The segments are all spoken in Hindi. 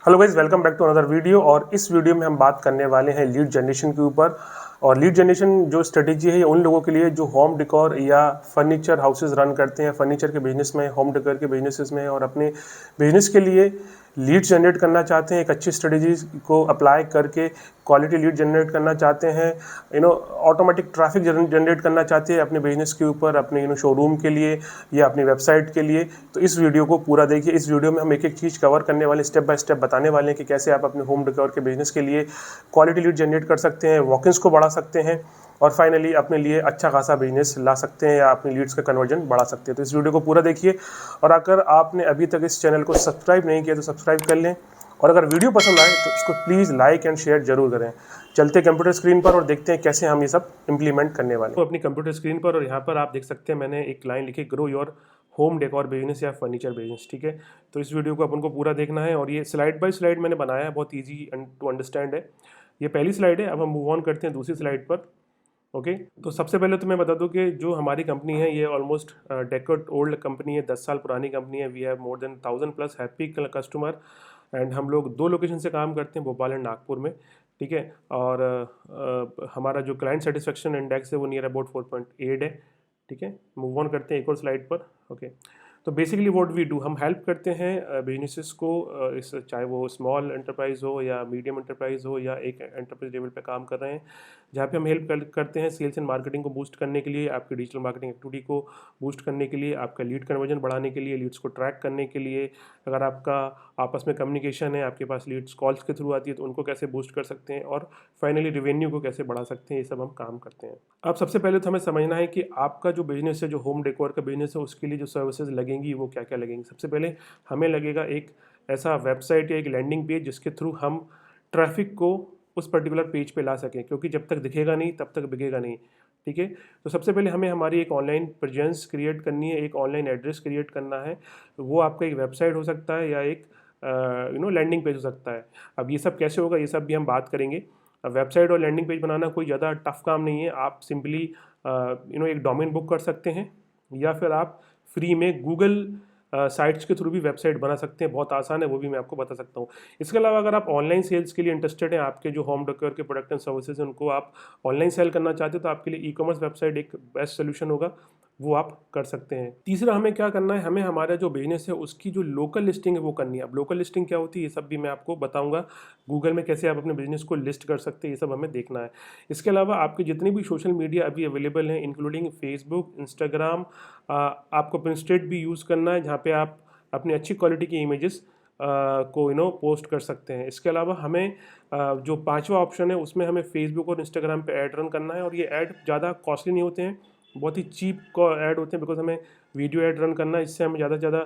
Hello guys, welcome back to another video. और इस वीडियो में हम बात करने वाले हैं लीड जनरेशन के ऊपर। और लीड जनरेशन जो स्ट्रेटेजी है ये उन लोगों के लिए जो होम डेकोर या फर्नीचर हाउसेज रन करते हैं, फर्नीचर के बिजनेस में, होम डेकोर के बिजनेसेस में, और अपने बिजनेस के लिए लीड जनरेट करना चाहते हैं। एक अच्छी स्ट्रेटेजी को अप्लाई करके क्वालिटी लीड जनरेट करना चाहते हैं, ऑटोमेटिक ट्रैफिक जनरेट करना चाहते हैं अपने बिजनेस के ऊपर, अपने शोरूम के लिए या अपनी वेबसाइट के लिए। तो इस वीडियो को पूरा देखिए। इस वीडियो में हम एक एक चीज़ कवर करने वाले, स्टेप बाय स्टेप बताने वाले हैं कि कैसे आप अपने होम डेकोर के बिजनेस के लिए क्वालिटी लीड जनरेट कर सकते हैं, वॉक-इन्स को बढ़ा सकते हैं, और फाइनली अपने लिए अच्छा खासा बिजनेस ला सकते हैं या अपनी लीड्स का कन्वर्जन बढ़ा सकते हैं। तो इस वीडियो को पूरा देखिए। और अगर आपने अभी तक इस चैनल को सब्सक्राइब नहीं किया तो सब्सक्राइब कर लें, और अगर वीडियो पसंद आए तो इसको प्लीज़ लाइक एंड शेयर जरूर करें। चलते कंप्यूटर स्क्रीन पर और देखते हैं कैसे हम ये सब इंप्लीमेंट करने वाले हैं। तो अपनी कंप्यूटर स्क्रीन पर, और यहाँ पर आप देख सकते हैं मैंने एक लाइन लिखी, grow your home decor business या फर्नीचर बिजनेस। ठीक है, तो इस वीडियो को अपन को पूरा देखना है, और ये स्लाइड बाय स्लाइड मैंने बनाया है, बहुत ईजी टू अंडरस्टैंड है। ये पहली स्लाइड है। अब हम मूव ऑन करते हैं दूसरी स्लाइड पर। ओके, तो सबसे पहले तो मैं बता दूं कि जो हमारी कंपनी है ये ऑलमोस्ट डेकेड ओल्ड कंपनी है, 10 साल पुरानी कंपनी है। We have more than 1000+ happy customer, and हम लोग 2 लोकेशन से काम करते हैं, भोपाल एंड नागपुर में। ठीक है, और हमारा जो क्लाइंट सेटिस्फेक्शन इंडेक्स है वो नियर अबाउट 4.8 है। ठीक है, मूव ऑन करते हैं एक और स्लाइड पर। ओके, तो बेसिकली व्हाट वी डू, हम हेल्प करते हैं बिजनेसेस को, इस चाहे वो स्मॉल एंटरप्राइज हो या मीडियम एंटरप्राइज हो या एक एंटरप्राइज लेवल पे काम कर रहे हैं, जहाँ पे हम हेल्प करते हैं सेल्स एंड मार्केटिंग को बूस्ट करने के लिए, आपकी डिजिटल मार्केटिंग एक्टिविटी को बूस्ट करने के लिए, आपका लीड कन्वर्जन बढ़ाने के लिए, लीड्स को ट्रैक करने के लिए। अगर आपका आपस में कम्युनिकेशन है, आपके पास लीड्स कॉल्स के थ्रू आती है, तो उनको कैसे बूस्ट कर सकते हैं, और फाइनली रेवेन्यू को कैसे बढ़ा सकते हैं, ये सब हम काम करते हैं। अब सबसे पहले तो हमें समझना है कि आपका जो बिजनेस है, जो होम डेकोर का बिजनेस है, उसके लिए जो सर्विसेज लगेंगी वो क्या क्या लगेंगी। सबसे पहले हमें लगेगा एक ऐसा वेबसाइट या एक लैंडिंग पेज जिसके थ्रू हम ट्रैफिक को उस पर्टिकुलर पेज पे ला सकें, क्योंकि जब तक दिखेगा नहीं तब तक बिकेगा नहीं। ठीक है, तो सबसे पहले हमें हमारी एक ऑनलाइन प्रेजेंस क्रिएट करनी है, एक ऑनलाइन एड्रेस क्रिएट करना है। वो आपका एक वेबसाइट हो सकता है या एक लैंडिंग पेज हो सकता है। अब ये सब कैसे होगा, ये सब भी हम बात करेंगे। वेबसाइट और लैंडिंग पेज बनाना कोई ज़्यादा टफ काम नहीं है। आप सिंपली एक डोमेन बुक कर सकते हैं, या फिर आप फ्री में गूगल साइट्स के थ्रू भी वेबसाइट बना सकते हैं। बहुत आसान है, वो भी मैं आपको बता सकता हूँ। इसके अलावा अगर आप ऑनलाइन सेल्स के लिए इंटरेस्टेड हैं, आपके जो होम डेकोर के प्रोडक्ट एंड सर्विसेज हैं उनको आप ऑनलाइन सेल करना चाहते हो, तो आपके लिए ई कॉमर्स वेबसाइट एक बेस्ट सोल्यूशन होगा, वो आप कर सकते हैं। तीसरा हमें क्या करना है, हमें हमारा जो बिजनेस है उसकी जो लोकल लिस्टिंग है वो करनी है। अब लोकल लिस्टिंग क्या होती है, ये सब भी मैं आपको बताऊंगा। गूगल में कैसे आप अपने बिजनेस को लिस्ट कर सकते हैं, ये सब हमें देखना है। इसके अलावा आपके जितने भी सोशल मीडिया अभी अवेलेबल हैं, इंक्लूडिंग फेसबुक, इंस्टाग्राम, आपको पिंस्ट्रेट भी यूज़ करना है, जहाँ पे आप अपनी अच्छी क्वालिटी की इमेजेस को पोस्ट कर सकते हैं। इसके अलावा हमें जो पांचवा ऑप्शन है उसमें हमें फेसबुक और इंस्टाग्राम पे ऐड रन करना है, और ये ऐड ज़्यादा कॉस्टली नहीं होते हैं, बहुत ही चीप ऐड होते हैं, बिकॉज हमें वीडियो ऐड रन करना है। इससे हमें ज़्यादा से ज़्यादा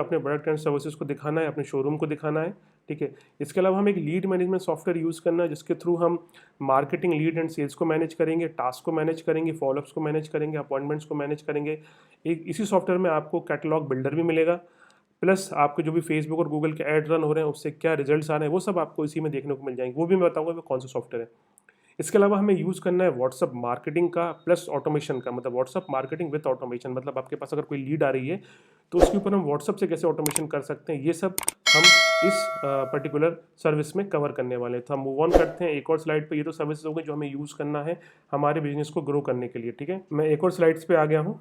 अपने प्रोडक्ट एंड सर्विसेज को दिखाना है, अपने शोरूम को दिखाना है। ठीक है, इसके अलावा हम एक लीड मैनेजमेंट सॉफ्टवेयर यूज़ करना है, जिसके थ्रू हम मार्केटिंग, लीड एंड सेल्स को मैनेज करेंगे, टास्क को मैनेज करेंगे, फॉलोअप्स को मैनेज करेंगे, अपॉइंटमेंट्स को मैनेज करेंगे। एक इसी सॉफ्टवेयर में आपको कैटलॉग बिल्डर भी मिलेगा, प्लस आपके जो भी फेसबुक और गूगल के ऐड रन हो रहे हैं उससे क्या रिजल्ट्स आ रहे हैं वो सब आपको इसी में देखने को मिल जाएंगे। वो भी मैं बताऊंगा वो कौन सा सॉफ्टवेयर है। इसके अलावा हमें यूज़ करना है व्हाट्सअप मार्केटिंग का प्लस ऑटोमेशन का, मतलब व्हाट्सअप मार्केटिंग विद ऑटोमेशन। मतलब आपके पास अगर कोई लीड आ रही है तो उसके ऊपर हम व्हाट्सअप से कैसे ऑटोमेशन कर सकते हैं, ये सब हम इस पर्टिकुलर सर्विस में कवर करने वाले हैं। तो हम मूव ऑन करते हैं एक और स्लाइड पे। ये तो सर्विसेज हो गई जो हमें यूज़ करना है हमारे बिजनेस को ग्रो करने के लिए। ठीक है, मैं एक और स्लाइड्स पे आ गया हूँ।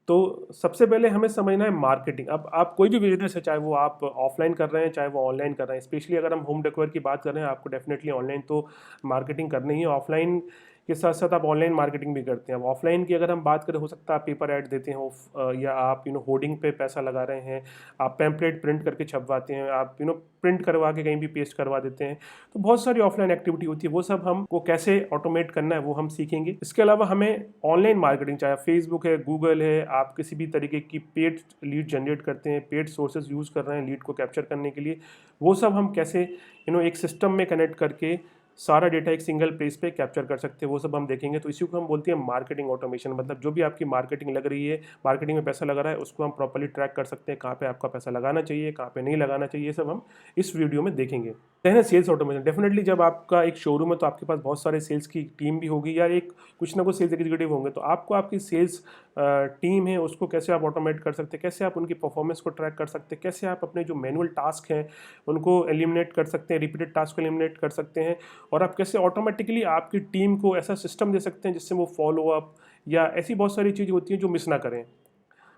तो सबसे पहले हमें समझना है मार्केटिंग। अब आप कोई भी बिजनेस है, चाहे वो आप ऑफलाइन कर रहे हैं चाहे वो ऑनलाइन कर रहे हैं, स्पेशली अगर हम होम डेकोर की बात कर रहे हैं, आपको डेफिनेटली ऑनलाइन तो मार्केटिंग करनी ही है। ऑफलाइन के साथ साथ आप ऑनलाइन मार्केटिंग भी करते हैं। अब ऑफलाइन की अगर हम बात करें, हो सकता है आप पेपर ऐड देते हो, या आप होर्डिंग पे पैसा लगा रहे हैं, आप पैम्पलेट प्रिंट करके छपवाते हैं, आप प्रिंट करवा के कहीं भी पेस्ट करवा देते हैं। तो बहुत सारी ऑफलाइन एक्टिविटी होती है, वो सब हमको कैसे ऑटोमेट करना है वो हम सीखेंगे। इसके अलावा हमें ऑनलाइन मार्केटिंग, चाहे फेसबुक है, गूगल है, आप किसी भी तरीके की पेड लीड जनरेट करते हैं, पेड सोर्सेज यूज़ कर रहे हैं लीड को कैप्चर करने के लिए, वो सब हम कैसे एक सिस्टम में कनेक्ट करके सारा डेटा एक सिंगल प्लेस पे कैप्चर कर सकते हैं, वो सब हम देखेंगे। तो इसी को हम बोलते हैं मार्केटिंग ऑटोमेशन। मतलब जो भी आपकी मार्केटिंग लग रही है, मार्केटिंग में पैसा लगा रहा है, उसको हम प्रॉपर्ली ट्रैक कर सकते हैं, कहाँ पे आपका पैसा लगाना चाहिए, कहाँ पे नहीं लगाना चाहिए, ये सब हम इस वीडियो में देखेंगे। है सेल्स ऑटोमेशन। डेफिनेटली जब आपका एक शोरूम है तो आपके पास बहुत सारे सेल्स की टीम भी होगी, या एक कुछ ना कुछ सेल्स एग्जीक्यूटिव होंगे। तो आपको आपकी सेल्स टीम है उसको कैसे आप ऑटोमेट कर सकते हैं, कैसे आप उनकी परफॉर्मेंस को ट्रैक कर सकते हैं, कैसे आप अपने जो मैनुअल टास्क हैं उनको एलिमिनेट कर सकते हैं, रिपीटेड टास्क को एलिमिनेट कर सकते हैं, और आप कैसे ऑटोमेटिकली आपकी टीम को ऐसा सिस्टम दे सकते हैं जिससे वो फॉलो अप या ऐसी बहुत सारी चीज़ होती हैं जो मिस ना करें।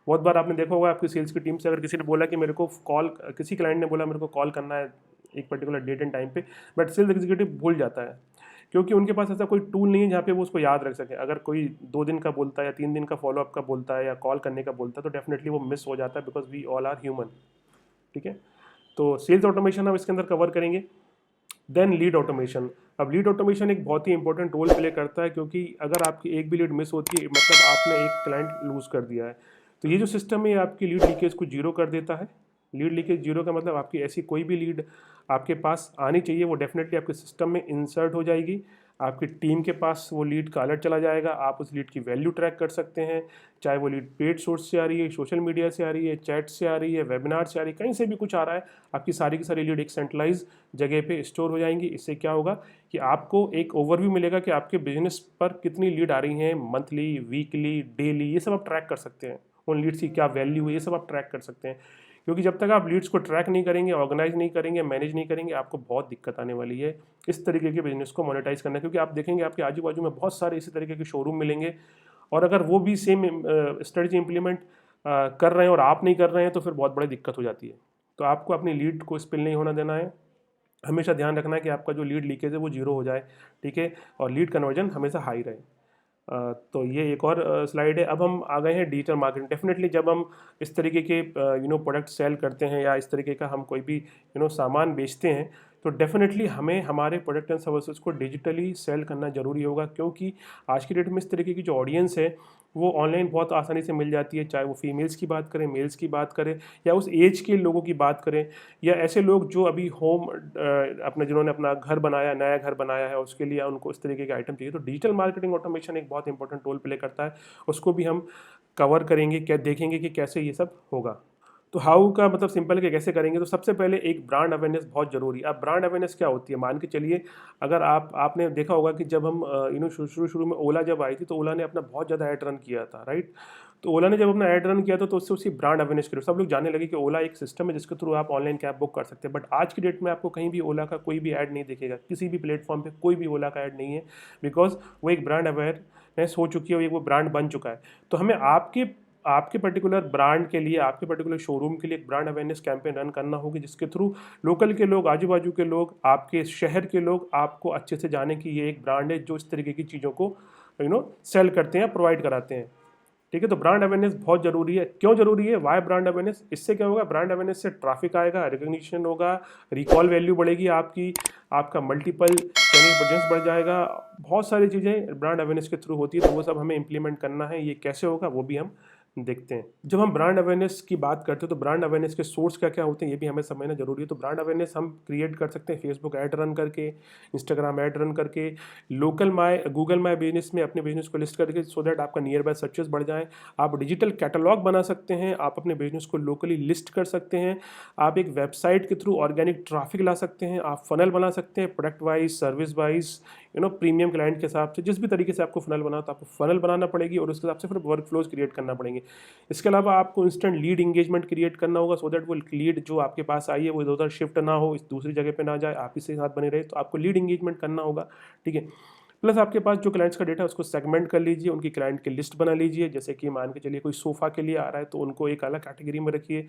बहुत बार आपने देखा होगा आपकी सेल्स की टीम से अगर किसी ने बोला कि मेरे को कॉल, किसी क्लाइंट ने बोला मेरे को कॉल करना है एक पर्टिकुलर डेट एंड टाइम पे, बट सेल्स एग्जीक्यूटिव भूल जाता है क्योंकि उनके पास ऐसा कोई टूल नहीं है जहाँ पे वो उसको याद रख सके। अगर कोई 2 दिन का बोलता है या 3 दिन का फॉलोअप का बोलता है या कॉल करने का बोलता है तो डेफिनेटली वो मिस हो जाता है, because we all are human. ठीक है, तो सेल्स ऑटोमेशन हम इसके अंदर कवर करेंगे। Then lead automation. अब लीड ऑटोमेशन एक बहुत ही इंपॉर्टेंट रोल प्ले करता है, क्योंकि अगर आपकी एक भी लीड मिस होती है मतलब आपने एक क्लाइंट लूज कर दिया है। तो ये जो सिस्टम है आपकी लीड लीकेज को जीरो कर देता है। लीड लीकेज जीरो का मतलब आपकी ऐसी कोई भी लीड आपके पास आनी चाहिए वो डेफिनेटली आपके सिस्टम में इंसर्ट हो जाएगी, आपकी टीम के पास वो लीड का अलर्ट चला जाएगा, आप उस लीड की वैल्यू ट्रैक कर सकते हैं, चाहे वो लीड पेड सोर्स से आ रही है, सोशल मीडिया से आ रही है, चैट से आ रही है, वेबिनार से आ रही है, कहीं से भी कुछ आ रहा है, आपकी सारी की सारी लीड एक सेंट्रलाइज जगह पे स्टोर हो जाएंगी। इससे क्या होगा कि आपको एक ओवरव्यू मिलेगा कि आपके बिजनेस पर कितनी लीड आ रही हैं, मंथली, वीकली, डेली, ये सब आप ट्रैक कर सकते हैं। उन लीड्स की क्या वैल्यू है ये सब आप ट्रैक कर सकते हैं, क्योंकि जब तक आप लीड्स को ट्रैक नहीं करेंगे, ऑर्गेनाइज नहीं करेंगे, मैनेज नहीं करेंगे, आपको बहुत दिक्कत आने वाली है इस तरीके के बिजनेस को मोनेटाइज करना। क्योंकि आप देखेंगे आपके आजू बाजू में बहुत सारे इसी तरीके के शोरूम मिलेंगे, और अगर वो भी सेम स्ट्रेटजी इंप्लीमेंट कर रहे हैं और आप नहीं कर रहे हैं तो फिर बहुत बड़ी दिक्कत हो जाती है। तो आपको अपनी लीड को स्पिल नहीं होना देना है, हमेशा ध्यान रखना है कि आपका जो लीड लीकेज है वो जीरो हो जाए। ठीक है, और लीड कन्वर्जन हमेशा हाई रहे। तो ये एक और स्लाइड है। अब हम आ गए हैं डिजिटल मार्केटिंग। डेफिनेटली जब हम इस तरीके के प्रोडक्ट सेल करते हैं या इस तरीके का हम कोई भी सामान बेचते हैं, तो डेफिनेटली हमें हमारे प्रोडक्ट एंड सर्विसेज को डिजिटली सेल करना ज़रूरी होगा, क्योंकि आज की डेट में इस तरीके की जो ऑडियंस है वो ऑनलाइन बहुत आसानी से मिल जाती है, चाहे वो फीमेल्स की बात करें, मेल्स की बात करें, या उस एज के लोगों की बात करें, या ऐसे लोग जो अभी होम अपने जिन्होंने अपना घर बनाया, नया घर बनाया है, उसके लिए उनको इस तरीके के आइटम चाहिए। तो डिजिटल मार्केटिंग ऑटोमेशन एक बहुत इंपॉर्टेंट रोल प्ले करता है, उसको भी हम कवर करेंगे, क्या देखेंगे कि कैसे ये सब होगा। तो हाउ का मतलब सिंपल के कैसे करेंगे। तो सबसे पहले एक ब्रांड अवेयरनेस बहुत ज़रूरी है। अब ब्रांड अवेयरनेस क्या होती है, मान के चलिए अगर आपने देखा होगा कि जब हम शुरू में ओला जब आई थी तो ओला ने अपना बहुत ज़्यादा ऐड रन किया था, राइट। तो ओला ने जब अपना ऐड रन किया था तो उससे उसकी ब्रांड अवेयरनेस करी, सब लोग जानने लगे कि ओला एक सिस्टम है जिसके थ्रू आप ऑनलाइन कैब बुक कर सकते हैं। बट आज की डेट में आपको कहीं भी ओला का कोई भी ऐड नहीं दिखेगा, किसी भी प्लेटफॉर्म पे कोई भी ओला का ऐड नहीं है, बिकॉज वो एक ब्रांड अवेयरनेस हो चुकी है, वो ब्रांड बन चुका है। तो हमें आपके पर्टिकुलर ब्रांड के लिए, आपके पर्टिकुलर शोरूम के लिए एक ब्रांड अवेयरनेस कैंपेन रन करना होगी, जिसके थ्रू लोकल के लोग, आजू बाजू के लोग, आपके शहर के लोग आपको अच्छे से जाने कि ये एक ब्रांड है जो इस तरीके की चीज़ों को सेल करते हैं, प्रोवाइड कराते हैं। ठीक है, तो ब्रांड अवेयरनेस बहुत जरूरी है। क्यों जरूरी है, वाई ब्रांड अवेयरनेस? इससे क्या होगा, ब्रांड अवेयरनेस से ट्रैफिक आएगा, रिकग्निशन होगा, रिकॉल वैल्यू बढ़ेगी आपकी, आपका मल्टीपल चैनल प्रेजेंस बढ़ जाएगा, बहुत सारी चीज़ें ब्रांड अवेयरनेस के थ्रू होती है। तो वो सब हमें इंप्लीमेंट करना है, ये कैसे होगा वो भी हम देखते हैं। जब हम ब्रांड अवेयरनेस की बात करते हैं तो ब्रांड अवेयरनेस के सोर्स क्या क्या होते हैं ये भी हमें समझना जरूरी है। तो ब्रांड अवेयरनेस हम क्रिएट कर सकते हैं फेसबुक ऐड रन करके, इंस्टाग्राम ऐड रन करके, गूगल माई बिजनेस में अपने बिजनेस को लिस्ट करके, सो दैट आपका नियर बाय सर्चेस बढ़ जाएं। आप डिजिटल कैटलॉग बना सकते हैं, आप अपने बिजनेस को लोकली लिस्ट कर सकते हैं, आप एक वेबसाइट के थ्रू ऑर्गेनिक ट्रैफिक ला सकते हैं, आप फनल बना सकते हैं product wise, service wise, premium client के हिसाब से। जिस भी तरीके से आपको फनल बनाना तो आपको फनल बनाना पड़ेगी और उसके हिसाब से फिर वर्क फ्लोज क्रिएट करना पड़ेंगे। इसके अलावा आपको इंस्टेंट लीड इंगेजमेंट क्रिएट करना होगा, सो दैट वो लीड जो आपके पास आई है वो इधर उधर शिफ्ट ना हो, इस दूसरी जगह पे ना जाए, आप इसके साथ बने रहे। तो आपको लीड इंगेजमेंट करना होगा। ठीक है, प्लस आपके पास जो क्लाइंट्स का डेटा है उसको सेगमेंट कर लीजिए, उनकी क्लाइंट की लिस्ट बना लीजिए। जैसे कि मान के चलिए कोई सोफ़ा के लिए आ रहा है तो उनको एक अलग कैटेगरी में रखिए,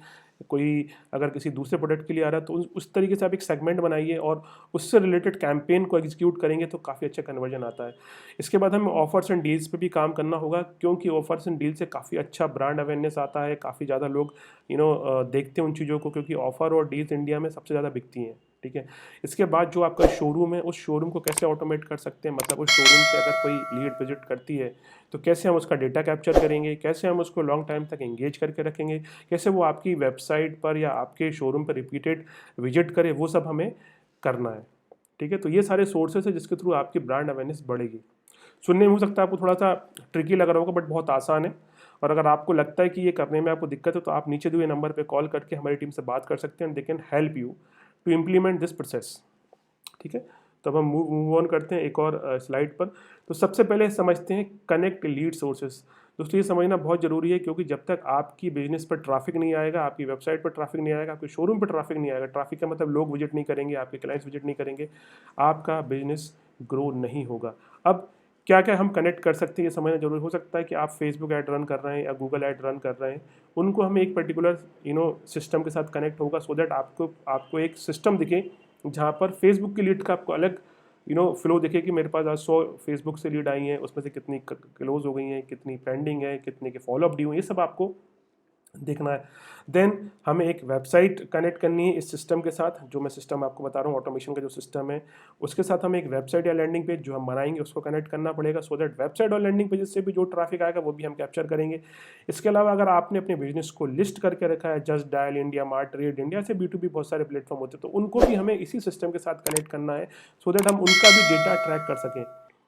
कोई अगर किसी दूसरे प्रोडक्ट के लिए आ रहा है तो उस तरीके से आप एक सेगमेंट बनाइए और उससे रिलेटेड कैंपेन को एग्जीक्यूट करेंगे तो काफ़ी अच्छा कन्वर्जन आता है। इसके बाद हमें ऑफर्स एंड डील्स पे भी काम करना होगा, क्योंकि ऑफर्स एंड डील से काफ़ी अच्छा ब्रांड अवेयरनेस आता है, काफ़ी ज़्यादा लोग देखते हैं उन चीज़ों को, क्योंकि ऑफर और डील्स इंडिया में सबसे ज़्यादा बिकती हैं। ठीक है, इसके बाद जो आपका शोरूम है उस शोरूम को कैसे ऑटोमेट कर सकते हैं, मतलब उस शोरूम से अगर कोई लीड विजिट करती है तो कैसे हम उसका डेटा कैप्चर करेंगे, कैसे हम उसको लॉन्ग टाइम तक एंगेज करके रखेंगे, कैसे वो आपकी वेबसाइट पर या आपके शोरूम पर रिपीटेड विजिट करे, वो सब हमें करना है। ठीक है। तो ये सारे सोर्सेस है जिसके थ्रू आपकी ब्रांड अवेयरनेस बढ़ेगी। सुनने में हो सकता है आपको थोड़ा सा ट्रिकी लग रहा होगा, बट बहुत आसान है। और अगर आपको लगता है कि ये करने में आपको दिक्कत है तो आप नीचे दिए नंबर पे कॉल करके हमारी टीम से बात कर सकते हैं, they can help you to implement this process. ठीक है। तो अब हम मूव ऑन करते हैं एक और स्लाइड पर। तो सबसे पहले समझते हैं कनेक्ट लीड सोर्सेज। दोस्तों ये समझना बहुत ज़रूरी है, क्योंकि जब तक आपकी बिजनेस पर ट्रैफिक नहीं आएगा, आपकी वेबसाइट पर ट्रैफिक नहीं आएगा, आपके शोरूम पर ट्रैफिक नहीं आएगा, ट्रैफिक का मतलब लोग विजिट नहीं करेंगे, आपके क्लाइंट्स विजिट नहीं करेंगे, आपका बिजनेस ग्रो नहीं होगा। अब क्या क्या हम कनेक्ट कर सकते हैं ये समझना जरूरी। हो सकता है कि आप फेसबुक ऐड रन कर रहे हैं या गूगल ऐड रन कर रहे हैं, उनको हमें एक पर्टिकुलर सिस्टम के साथ कनेक्ट होगा, सो दैट आपको एक सिस्टम दिखे जहाँ पर फेसबुक की लीड का आपको अलग फ्लो दिखे कि मेरे पास आज 100 फेसबुक से लीड आई हैं, उसमें से कितनी क्लोज हो गई हैं, कितनी पेंडिंग है, कितने के फॉलोअप ड्यू हैं, ये सब आपको देखना है। देन हमें एक वेबसाइट कनेक्ट करनी है इस सिस्टम के साथ, जो मैं सिस्टम आपको बता रहा हूँ ऑटोमेशन का जो सिस्टम है उसके साथ हमें एक वेबसाइट या लैंडिंग पेज जो हम बनाएंगे उसको कनेक्ट करना पड़ेगा, सो दैट वेबसाइट और लैंडिंग पेज से भी जो ट्रैफिक आएगा वो भी हम कैप्चर करेंगे। इसके अलावा अगर आपने अपने बिजनेस को लिस्ट करके रखा है just dial, India mart, trade India से B2B बहुत सारे प्लेटफॉर्म होते हैं, तो उनको भी हमें इसी सिस्टम के साथ कनेक्ट करना है, सो दैट हम उनका भी डेटा ट्रैक कर सकें।